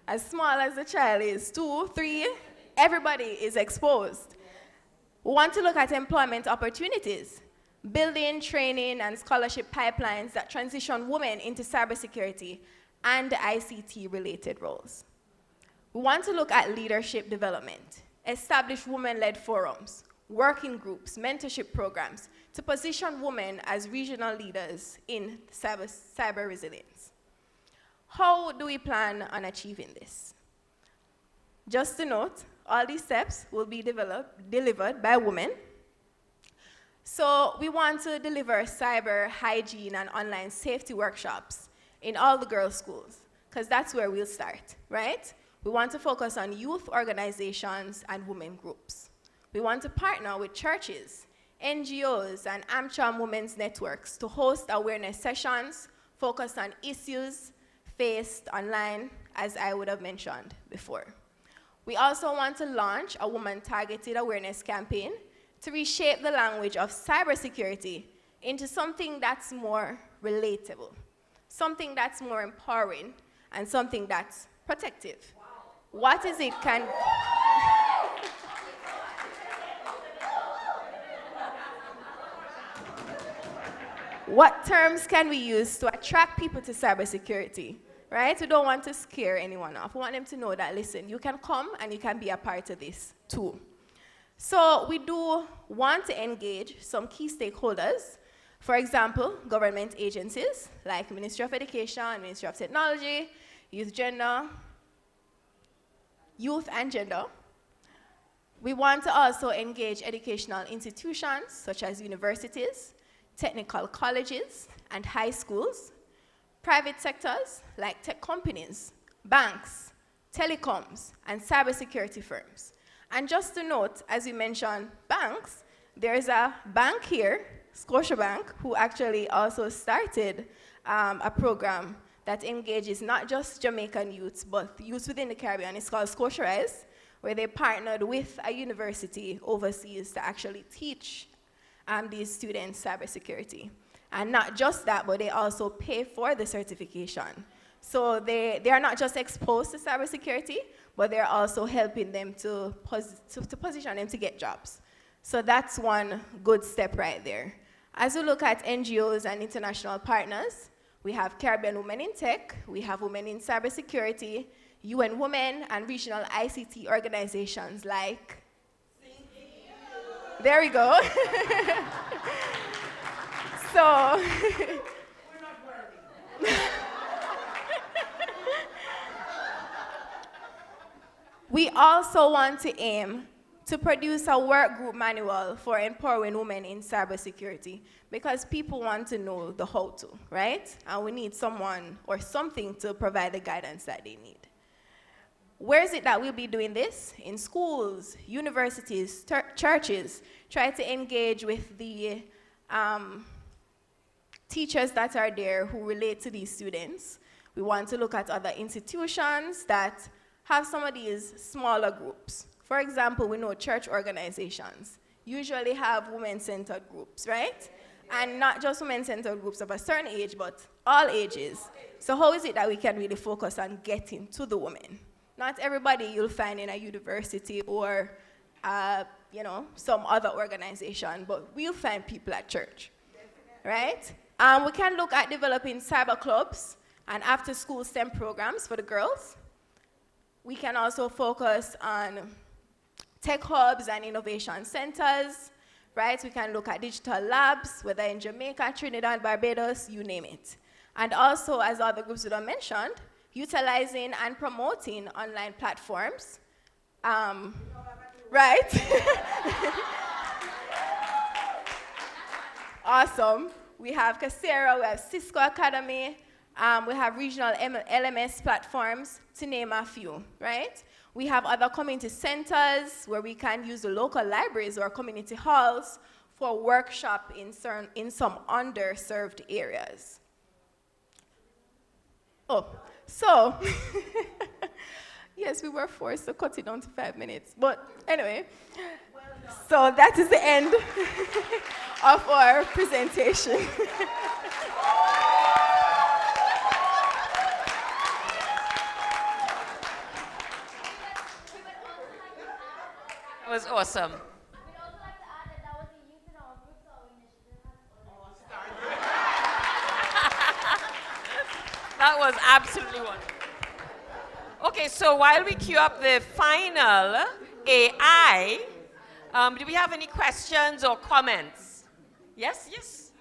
As small as the child is, 2, 3, everybody is exposed. We want to look at employment opportunities, building, training, and scholarship pipelines that transition women into cybersecurity and ICT-related roles. We want to look at leadership development, establish women-led forums, working groups, mentorship programs to position women as regional leaders in cyber resilience. How do we plan on achieving this? Just to note, all these steps will be delivered by women. So we want to deliver cyber hygiene and online safety workshops in all the girls' schools, because that's where we'll start, right? We want to focus on youth organizations and women groups. We want to partner with churches, NGOs, and AmCham women's networks to host awareness sessions focused on issues faced online, as I would have mentioned before. We also want to launch a woman-targeted awareness campaign to reshape the language of cybersecurity into something that's more relatable, something that's more empowering, and something that's protective. Wow. What is it can... What terms can we use to attract people to cybersecurity, right? We don't want to scare anyone off. We want them to know that, listen, you can come and you can be a part of this too. So we do want to engage some key stakeholders, for example, government agencies like Ministry of Education, Ministry of Technology, Youth and Gender. We want to also engage educational institutions such as universities, technical colleges and high schools, private sectors like tech companies, banks, telecoms, and cybersecurity firms. And just to note, as you mentioned, banks, there's a bank here, Scotiabank, who actually also started a program that engages not just Jamaican youths, but youths within the Caribbean. It's called ScotiaRise, where they partnered with a university overseas to actually teach these students cybersecurity. And not just that, but they also pay for the certification. So they are not just exposed to cybersecurity, but they're also helping them to position them to get jobs. So that's one good step right there. As we look at NGOs and international partners, we have Caribbean Women in Tech, we have Women in Cybersecurity, UN Women, and regional ICT organizations like CTU. There we go. So, we also want to aim to produce a work group manual for empowering women in cybersecurity, because people want to know the how to, right? And we need someone or something to provide the guidance that they need. Where is it that we'll be doing this? In schools, universities, churches. Try to engage with the teachers that are there who relate to these students. We want to look at other institutions that have some of these smaller groups For example, we know church organizations usually have women-centered groups, right? And not just women-centered groups of a certain age, but all ages. So how is it that we can really focus on getting to the women? Not everybody you'll find in a university or some other organization, but we'll find people at church, right? We can look at developing cyber clubs and after-school STEM programs for the girls. We can also focus on tech hubs and innovation centers, right? We can look at digital labs, whether in Jamaica, Trinidad, Barbados, you name it. And also, as other groups that I mentioned, utilizing and promoting online platforms, right? Awesome. We have Coursera, we have Cisco Academy, we have regional LMS platforms, to name a few, right? We have other community centers where we can use the local libraries or community halls for workshop in some underserved areas. Oh, so, yes, we were forced to cut it down to 5 minutes, but anyway, so that is the end of our presentation. That was awesome. That was absolutely wonderful. Okay, so while we queue up the final AI, do we have any questions or comments? Yes, yes.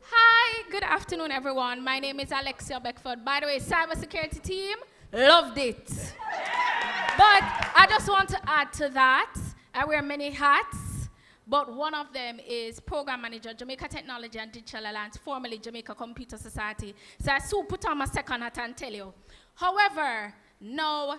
Hi, good afternoon, everyone. My name is Alexia Beckford. By the way, cybersecurity team, loved it. But I just want to add to that, I wear many hats, but one of them is Program Manager, Jamaica Technology and Digital Alliance, formerly Jamaica Computer Society. So I soon put on my second hat and tell you. However, now,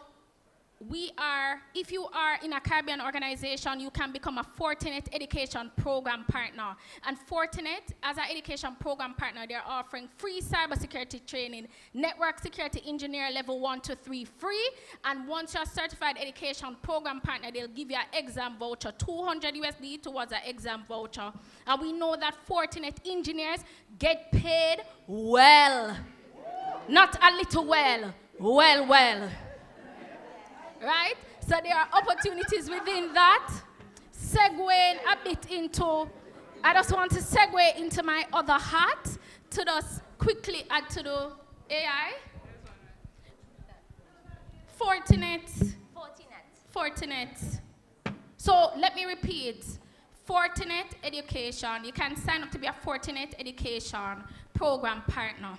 if you are in a Caribbean organization, you can become a Fortinet Education Program Partner. And Fortinet, as an education program partner, they're offering free cybersecurity training, network security engineer level 1 to 3 free. And once you're a certified education program partner, they'll give you an exam voucher, 200 USD towards an exam voucher. And we know that Fortinet engineers get paid well. Not a little well, well. Right? So there are opportunities within that. Segueing a bit into, I just want to segue into my other hat to just quickly add to the AI. Fortinet. So let me repeat. Fortinet Education. You can sign up to be a Fortinet Education program partner.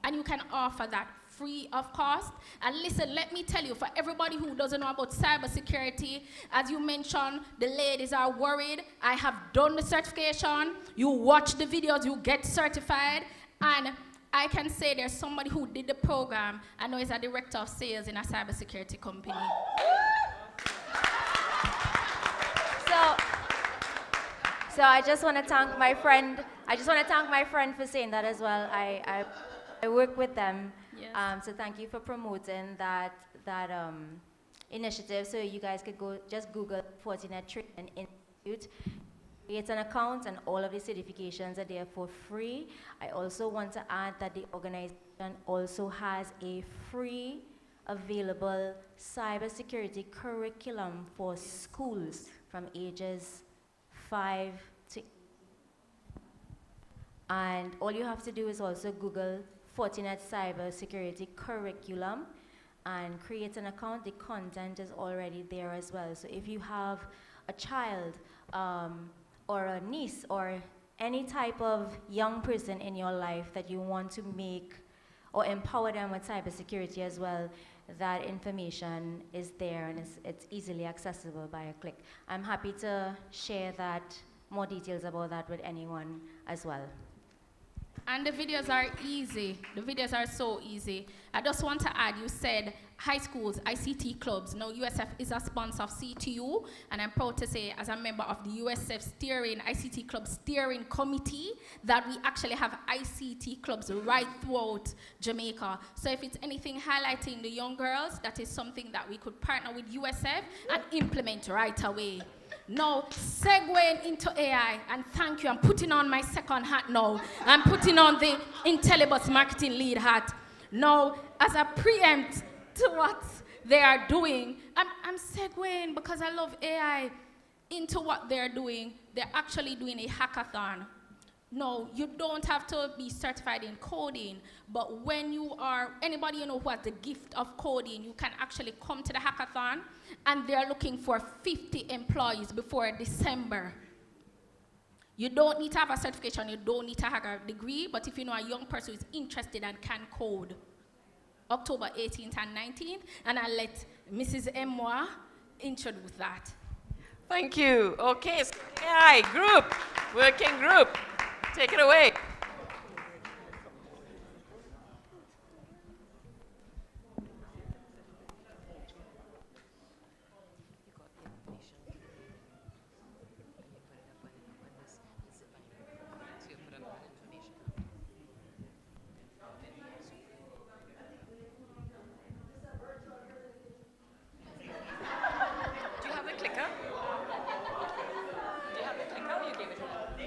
And you can offer that free of cost. And listen, let me tell you, for everybody who doesn't know about cybersecurity, as you mentioned, the ladies are worried. I have done the certification. You watch the videos, you get certified. And I can say there's somebody who did the program. I know he's a director of sales in a cybersecurity company. So I just want to thank my friend. For saying that as well. I work with them. Yes. So thank you for promoting that initiative. So you guys could just Google Fortinet Training Institute, create an account, and all of the certifications are there for free. I also want to add that the organization also has a free available cybersecurity curriculum for schools from ages 5 to 8. And all you have to do is also Google Fortinet Cybersecurity Curriculum and create an account. The content is already there as well. So if you have a child or a niece or any type of young person in your life that you want to make or empower them with cybersecurity as well, that information is there and it's easily accessible by a click. I'm happy to share more details about that with anyone as well. And the videos are easy. The videos are so easy. I just want to add, you said high schools, ICT clubs. Now, USF is a sponsor of CTU, and I'm proud to say, as a member of the USF ICT club steering committee, that we actually have ICT clubs right throughout Jamaica. So if it's anything highlighting the young girls, that is something that we could partner with USF and implement right away. Now, segueing into AI, and thank you, I'm putting on my second hat now. I'm putting on the Intellibus marketing lead hat. Now, as a preempt to what they are doing, I'm segueing because I love AI into what they're doing. They're actually doing a hackathon. No, you don't have to be certified in coding, but when you are, anybody who has the gift of coding, you can actually come to the hackathon, and they're looking for 50 employees before December. You don't need to have a certification, you don't need to have a degree, but if you know a young person who is interested and can code, October 18th and 19th, and I'll let Mrs. Emoa introduce that. Thank you. Okay, so AI group, working group. Take it away. Do you have the clicker? Do you have the clicker? You gave it to me.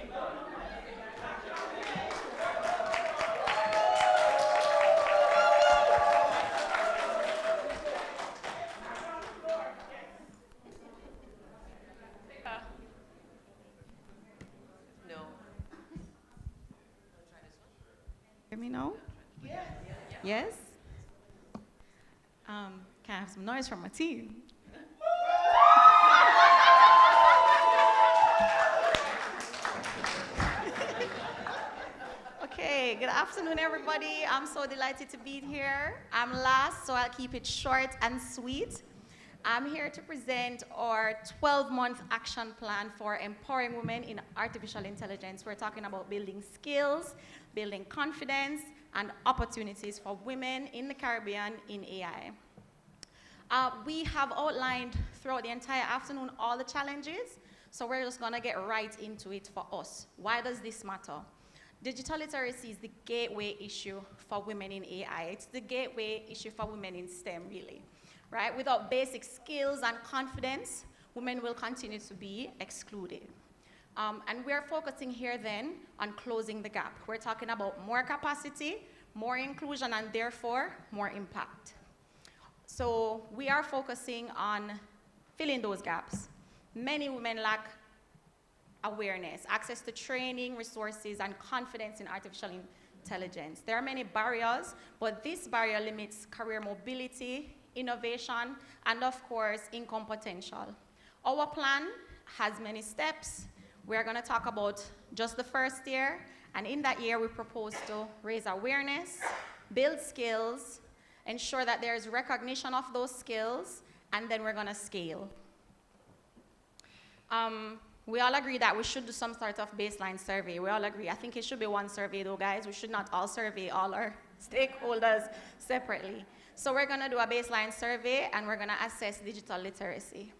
No. Hear me now? Yes. Yes? Can I have some noise from my team? Okay, good afternoon, everybody. I'm so delighted to be here. I'm last, so I'll keep it short and sweet. I'm here to present our 12-month action plan for empowering women in artificial intelligence. We're talking about building skills, building confidence, and opportunities for women in the Caribbean in AI. We have outlined throughout the entire afternoon all the challenges, so we're just gonna get right into it for us. Why does this matter? Digital literacy is the gateway issue for women in AI. It's the gateway issue for women in STEM, really, right? Without basic skills and confidence, women will continue to be excluded. And we're focusing here then on closing the gap. We're talking about more capacity, more inclusion, and therefore more impact. So we are focusing on filling those gaps. Many women lack awareness, access to training, resources, and confidence in artificial intelligence. There are many barriers, but this barrier limits career mobility, innovation, and of course, income potential. Our plan has many steps. We're gonna talk about just the first year, and in that year, we propose to raise awareness, build skills, ensure that there's recognition of those skills, and then we're gonna scale. We all agree that we should do some sort of baseline survey. We all agree. I think it should be one survey though, guys. We should not all survey all our stakeholders separately. So we're gonna do a baseline survey, and we're gonna assess digital literacy.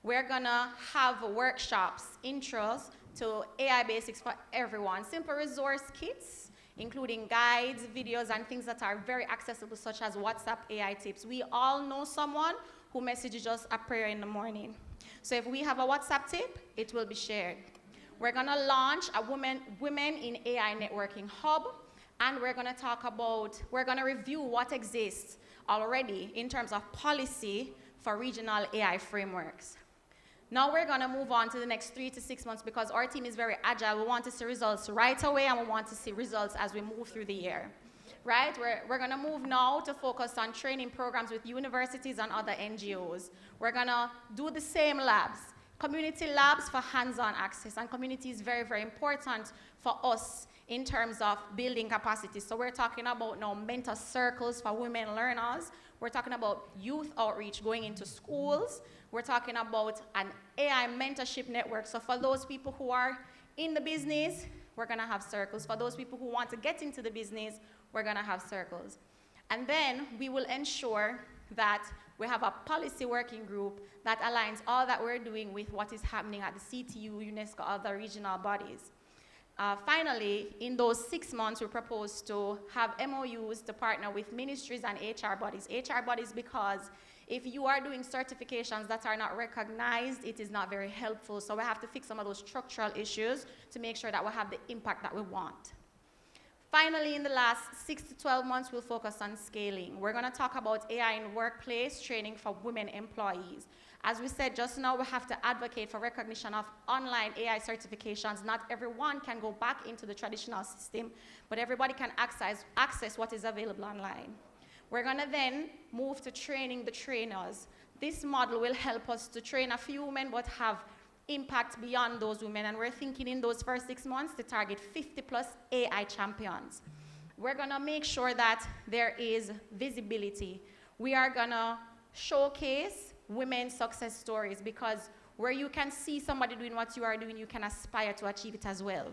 We're gonna have workshops, intros to AI basics for everyone. Simple resource kits, including guides, videos, and things that are very accessible, such as WhatsApp AI tips. We all know someone who messages us a prayer in the morning. So if we have a WhatsApp tip, it will be shared. We're gonna launch a Women in AI Networking Hub, and we're gonna review what exists already in terms of policy for regional AI frameworks. Now we're gonna move on to the next 3 to 6 months because our team is very agile. We want to see results right away, and we want to see results as we move through the year, right? We're gonna move now to focus on training programs with universities and other NGOs. We're gonna do the same labs, community labs for hands-on access, and community is very, very important for us in terms of building capacity. So we're talking about now mentor circles for women learners. We're talking about youth outreach going into schools. We're talking about an AI mentorship network. So for those people who are in the business, we're going to have circles. For those people who want to get into the business, we're going to have circles. And then we will ensure that we have a policy working group that aligns all that we're doing with what is happening at the CTU, UNESCO, other regional bodies. Finally, in those 6 months, we propose to have MOUs to partner with ministries and HR bodies. HR bodies because if you are doing certifications that are not recognized, it is not very helpful. So we have to fix some of those structural issues to make sure that we have the impact that we want. Finally, in the last 6 to 12 months, we'll focus on scaling. We're going to talk about AI in workplace training for women employees. As we said just now, we have to advocate for recognition of online AI certifications. Not everyone can go back into the traditional system, but everybody can access what is available online. We're going to then move to training the trainers. This model will help us to train a few women, but have impact beyond those women. And we're thinking in those first 6 months to target 50 plus AI champions. We're going to make sure that there is visibility. We are going to showcase women's success stories, because where you can see somebody doing what you are doing, you can aspire to achieve it as well.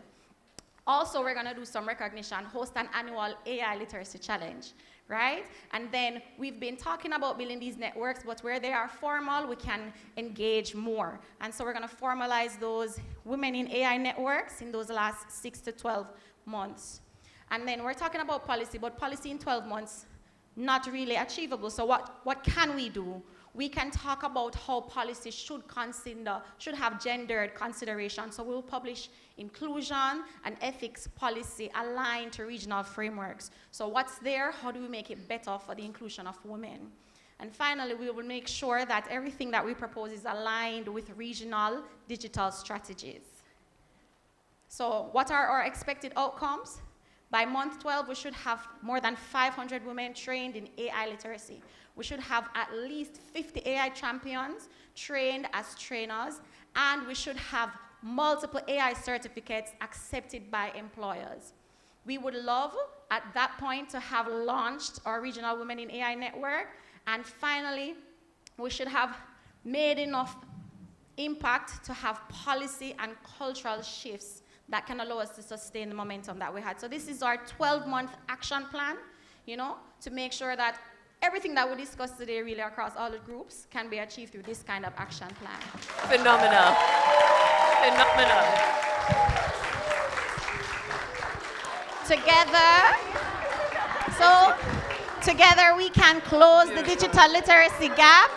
Also, we're going to do some recognition, host an annual AI literacy challenge, right? And then we've been talking about building these networks, but where they are formal, we can engage more. And so we're going to formalize those women in AI networks in those last 6 to 12 months. And then we're talking about policy, but policy in 12 months, not really achievable. So what can we do? We can talk about how policy should have gendered consideration. So we'll publish inclusion and ethics policy aligned to regional frameworks. So what's there? How do we make it better for the inclusion of women? And finally, we will make sure that everything that we propose is aligned with regional digital strategies. So what are our expected outcomes? By month 12, we should have more than 500 women trained in AI literacy. We should have at least 50 AI champions trained as trainers, and we should have multiple AI certificates accepted by employers. We would love, at that point, to have launched our Regional Women in AI Network, and finally, we should have made enough impact to have policy and cultural shifts that can allow us to sustain the momentum that we had. So this is our 12-month action plan, to make sure that everything that we discussed today really across all the groups can be achieved through this kind of action plan. Phenomenal. Phenomenal. Together we can close the digital literacy gap.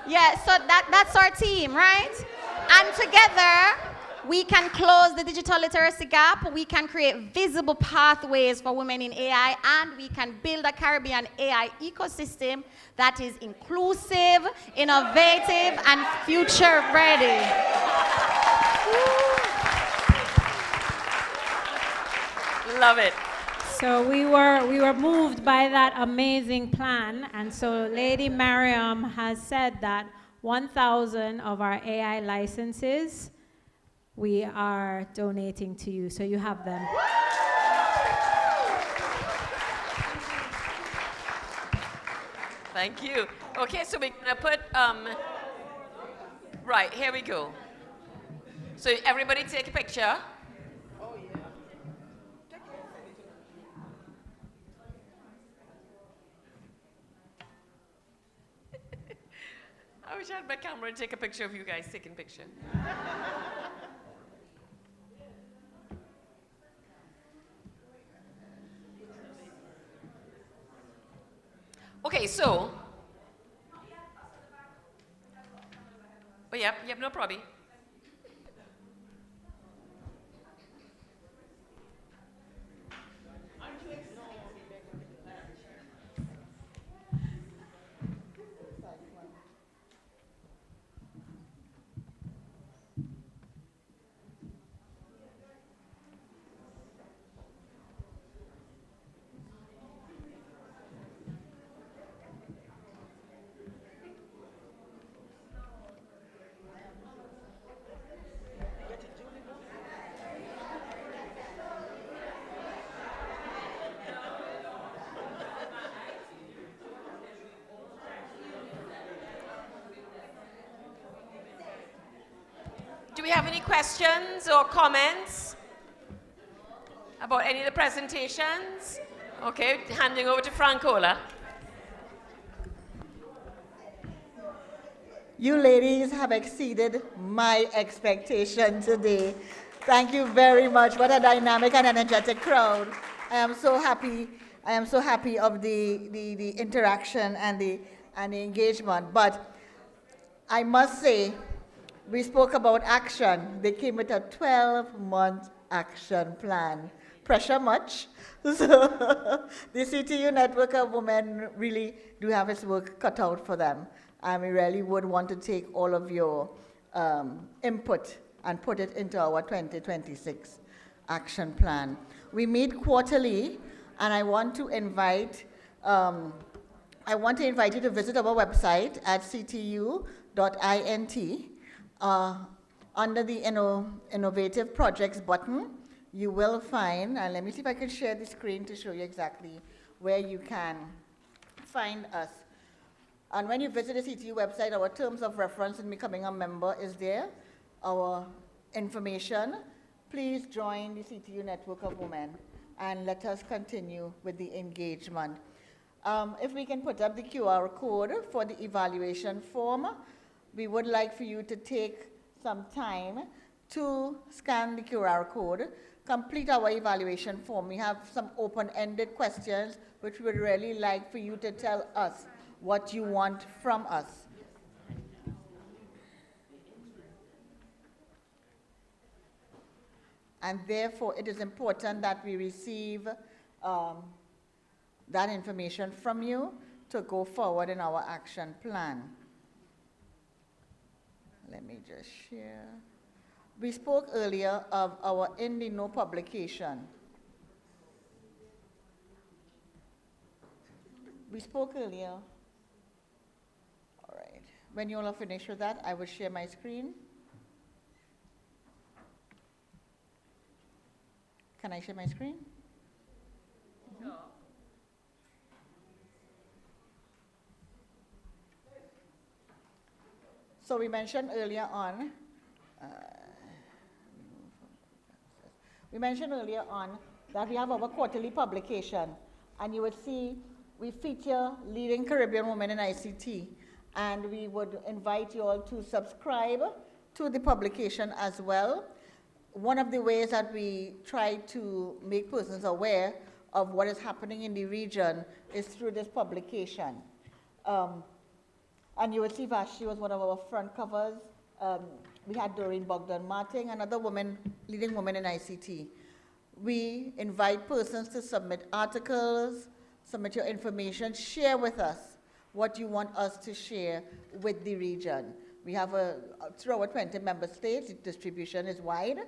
Yeah, so that's our team, right? And together, we can close the digital literacy gap, we can create visible pathways for women in AI, and we can build a Caribbean AI ecosystem that is inclusive, innovative, and future ready. Love it. So we were moved by that amazing plan, and so Lady Mariam has said that 1,000 of our AI licenses we are donating to you, so you have them. Thank you. Okay, so we're gonna put, right, here we go. So everybody take a picture. I wish I had my camera and take a picture of you guys taking a picture. Okay, so. Oh, yep, no problem. Do we have any questions or comments about any of the presentations? Okay, handing over to Francola. You ladies have exceeded my expectation today. Thank you very much. What a dynamic and energetic crowd. I am so happy. I am so happy of the interaction and the engagement. But I must say, we spoke about action. They came with a 12-month action plan. Pressure much? So the CTU Network of Women really do have its work cut out for them. And we really would want to take all of your input and put it into our 2026 action plan. We meet quarterly, and I want to invite you to visit our website at ctu.int. Under the Innovative Projects button, you will find, and let me see if I can share the screen to show you exactly where you can find us. And when you visit the CTU website, our terms of reference in becoming a member is there, our information. Please join the CTU Network of Women and let us continue with the engagement. If we can put up the QR code for the evaluation form, we would like for you to take some time to scan the QR code, complete our evaluation form. We have some open-ended questions which we would really like for you to tell us what you want from us. And therefore, it is important that we receive that information from you to go forward in our action plan. Let me just share. We spoke earlier of our In the Know publication. We spoke earlier. All right. When you all are finished with that, I will share my screen. Can I share my screen? Sure. So we mentioned earlier on, that we have our quarterly publication, and you would see we feature leading Caribbean women in ICT, and we would invite you all to subscribe to the publication as well. One of the ways that we try to make persons aware of what is happening in the region is through this publication. And you will see Vashti was one of our front covers. We had Doreen Bogdan-Martin, another woman, leading woman in ICT. We invite persons to submit articles, submit your information, share with us what you want us to share with the region. We have through our 20 member states, the distribution is wide.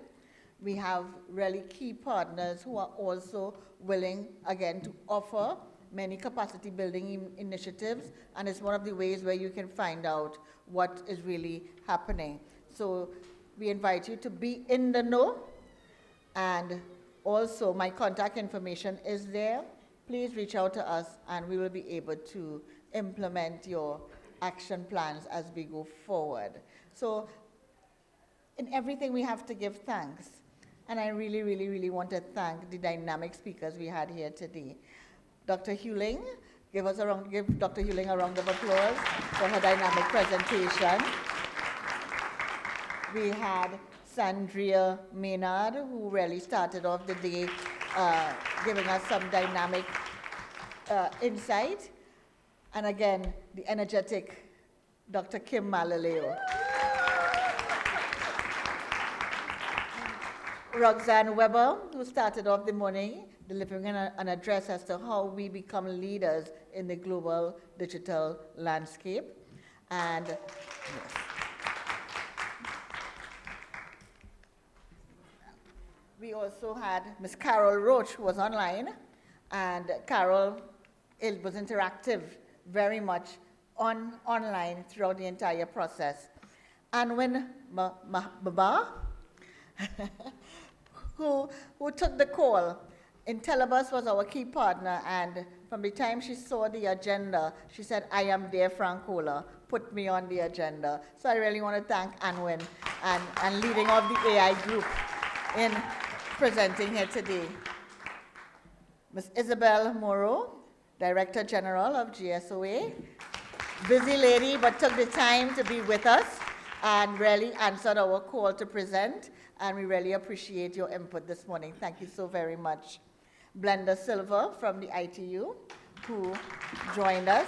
We have really key partners who are also willing, again, to offer many capacity building initiatives, and it's one of the ways where you can find out what is really happening. So we invite you to be in the know, and also my contact information is there. Please reach out to us and we will be able to implement your action plans as we go forward. So in everything we have to give thanks, and I really, really, really want to thank the dynamic speakers we had here today. Dr. Hewling, give Dr. Hewling a round of applause for her dynamic presentation. We had Sandria Maynard, who really started off the day giving us some dynamic insight. And again, the energetic Dr. Kim Malaleo. Roxanne Weber, who started off the morning delivering an address as to how we become leaders in the global digital landscape. And yes. We also had Ms. Carol Roach, who was online, and Carol, it was interactive, very much online throughout the entire process. And when Baba, who took the call, Intelibus was our key partner, and from the time she saw the agenda, she said, I am there, Francola, put me on the agenda. So I really want to thank Anwin and leading of the AI group in presenting here today. Ms. Isabel Moreau, Director General of GSOA. Busy lady, but took the time to be with us and really answered our call to present. And we really appreciate your input this morning. Thank you so very much. Blenda Silver from the ITU, who joined us.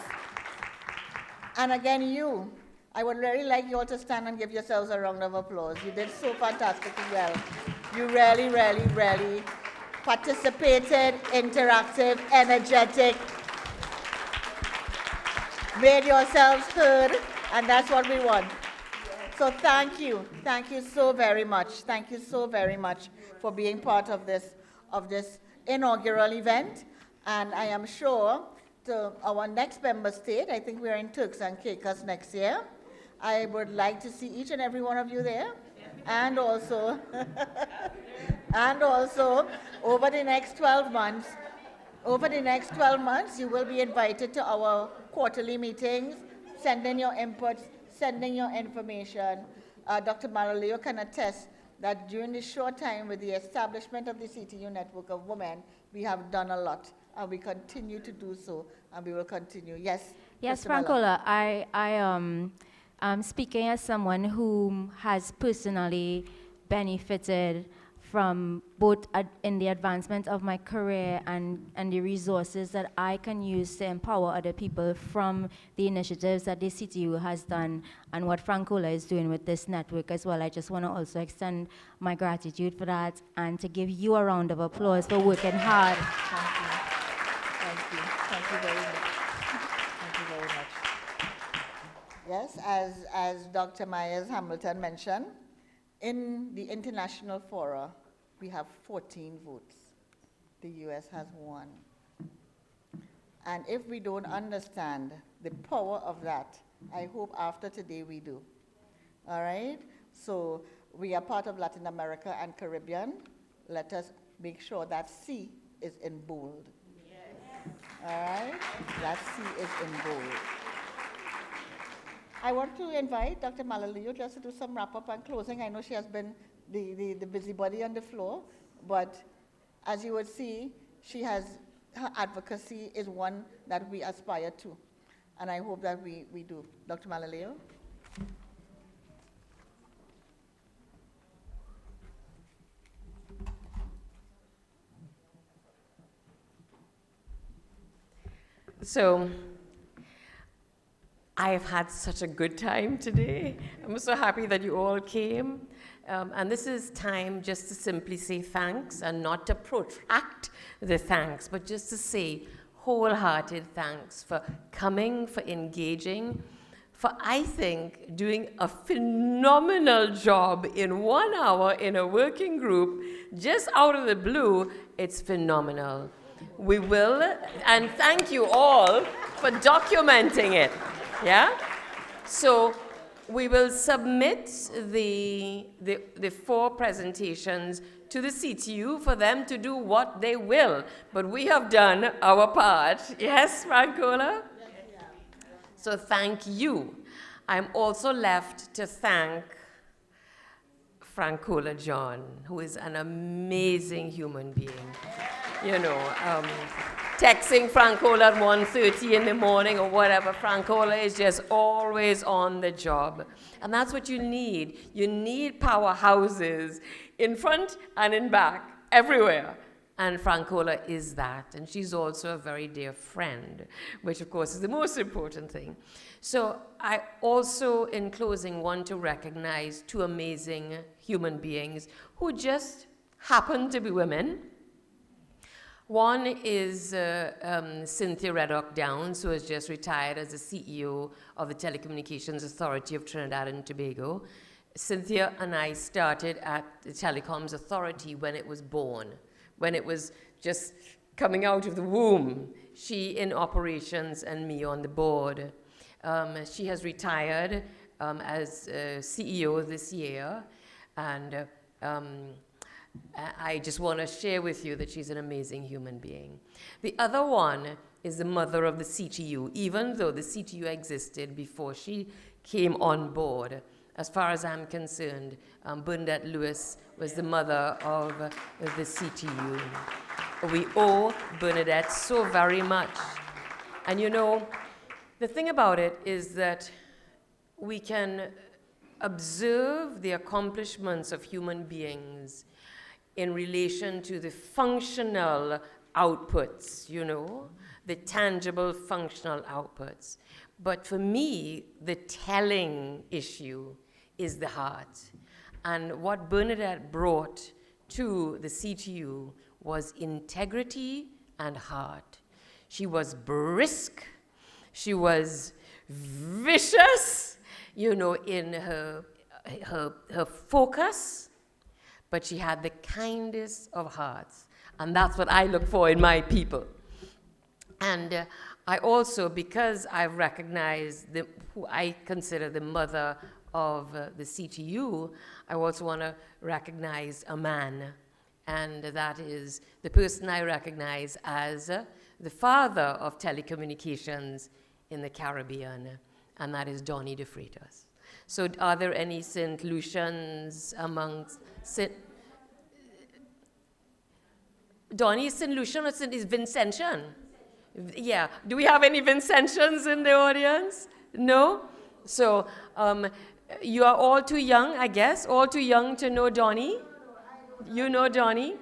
And again, I would really like you all to stand and give yourselves a round of applause. You did so fantastically well. You really, really, really participated, interactive, energetic, made yourselves heard, and that's what we want. So thank you so very much. Thank you so very much for being part of this inaugural event. And I am sure to our next member state, I think we're in Turks and Caicos next year. I would like to see each and every one of you there. And also, over the next 12 months, you will be invited to our quarterly meetings, send in your inputs, send in your information. Dr. Malaleo can attest that during this short time with the establishment of the CTU Network of Women, we have done a lot, and we continue to do so, and we will continue. Yes? Yes, Mr. Miller. Francola, I'm speaking as someone who has personally benefited from both in the advancement of my career and the resources that I can use to empower other people from the initiatives that the CTU has done and what Francola is doing with this network as well. I just want to also extend my gratitude for that and to give you a round of applause for working hard. Thank you. Thank you very much. Thank you very much. Yes, as Dr. Myers-Hamilton mentioned, in the international fora, we have 14 votes. The US has 1. And if we don't understand the power of that, I hope after today we do. All right? So we are part of Latin America and Caribbean. Let us make sure that C is in bold. Yes. All right? That C is in bold. I want to invite Dr. Malaleo just to do some wrap-up and closing. I know she has been the busybody on the floor, but as you would see, her advocacy is one that we aspire to, and I hope that we do. Dr. Malaleo? So, I have had such a good time today. I'm so happy that you all came. And this is time just to simply say thanks and not to protract the thanks, but just to say wholehearted thanks for coming, for engaging, for, I think, doing a phenomenal job in 1 hour in a working group, just out of the blue. It's phenomenal. We will, and thank you all for documenting it. Yeah? So we will submit the 4 presentations to the CTU for them to do what they will. But we have done our part. Yes, Francola? So thank you. I'm also left to thank Francola John, who is an amazing human being. You know, texting Francola at 1:30 in the morning or whatever, Francola is just always on the job. And that's what you need. You need powerhouses in front and in back, everywhere. And Francola is that. And she's also a very dear friend, which of course is the most important thing. So I also, in closing, want to recognize 2 amazing human beings who just happen to be women. One is Cynthia Reddock Downs, who has just retired as the CEO of the Telecommunications Authority of Trinidad and Tobago. Cynthia and I started at the Telecoms Authority when it was born, when it was just coming out of the womb. She in operations and me on the board. She has retired as CEO this year, and I just want to share with you that she's an amazing human being. The other one is the mother of the CTU, even though the CTU existed before she came on board. As far as I'm concerned, Bernadette Lewis was the mother of the CTU. We owe Bernadette so very much. And you know, the thing about it is that we can observe the accomplishments of human beings in relation to the functional outputs, you know, the tangible functional outputs. But for me, the telling issue is the heart. And what Bernadette brought to the CTU was integrity and heart. She was brisk, she was vicious, you know, in her focus, but she had the kindest of hearts. And that's what I look for in my people. And I also, because I've recognized who I consider the mother of the CTU, I also want to recognize a man. And that is the person I recognize as the father of telecommunications in the Caribbean, and that is Donnie de Freitas. So are there any St. Lucians amongst Donnie is St. Lucian or is Vincentian? Yeah. Do we have any Vincentians in the audience? No? So you are all too young, I guess, all too young to know Donnie? You know Donnie?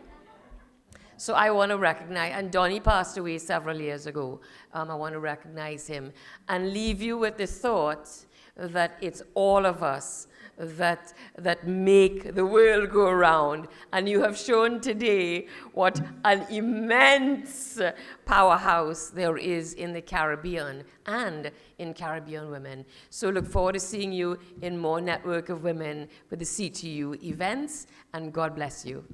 So I want to recognize, and Donnie passed away several years ago. I want to recognize him and leave you with the thought that it's all of us that make the world go around. And you have shown today what an immense powerhouse there is in the Caribbean and in Caribbean women. So look forward to seeing you in more Network of Women with the CTU events, and God bless you.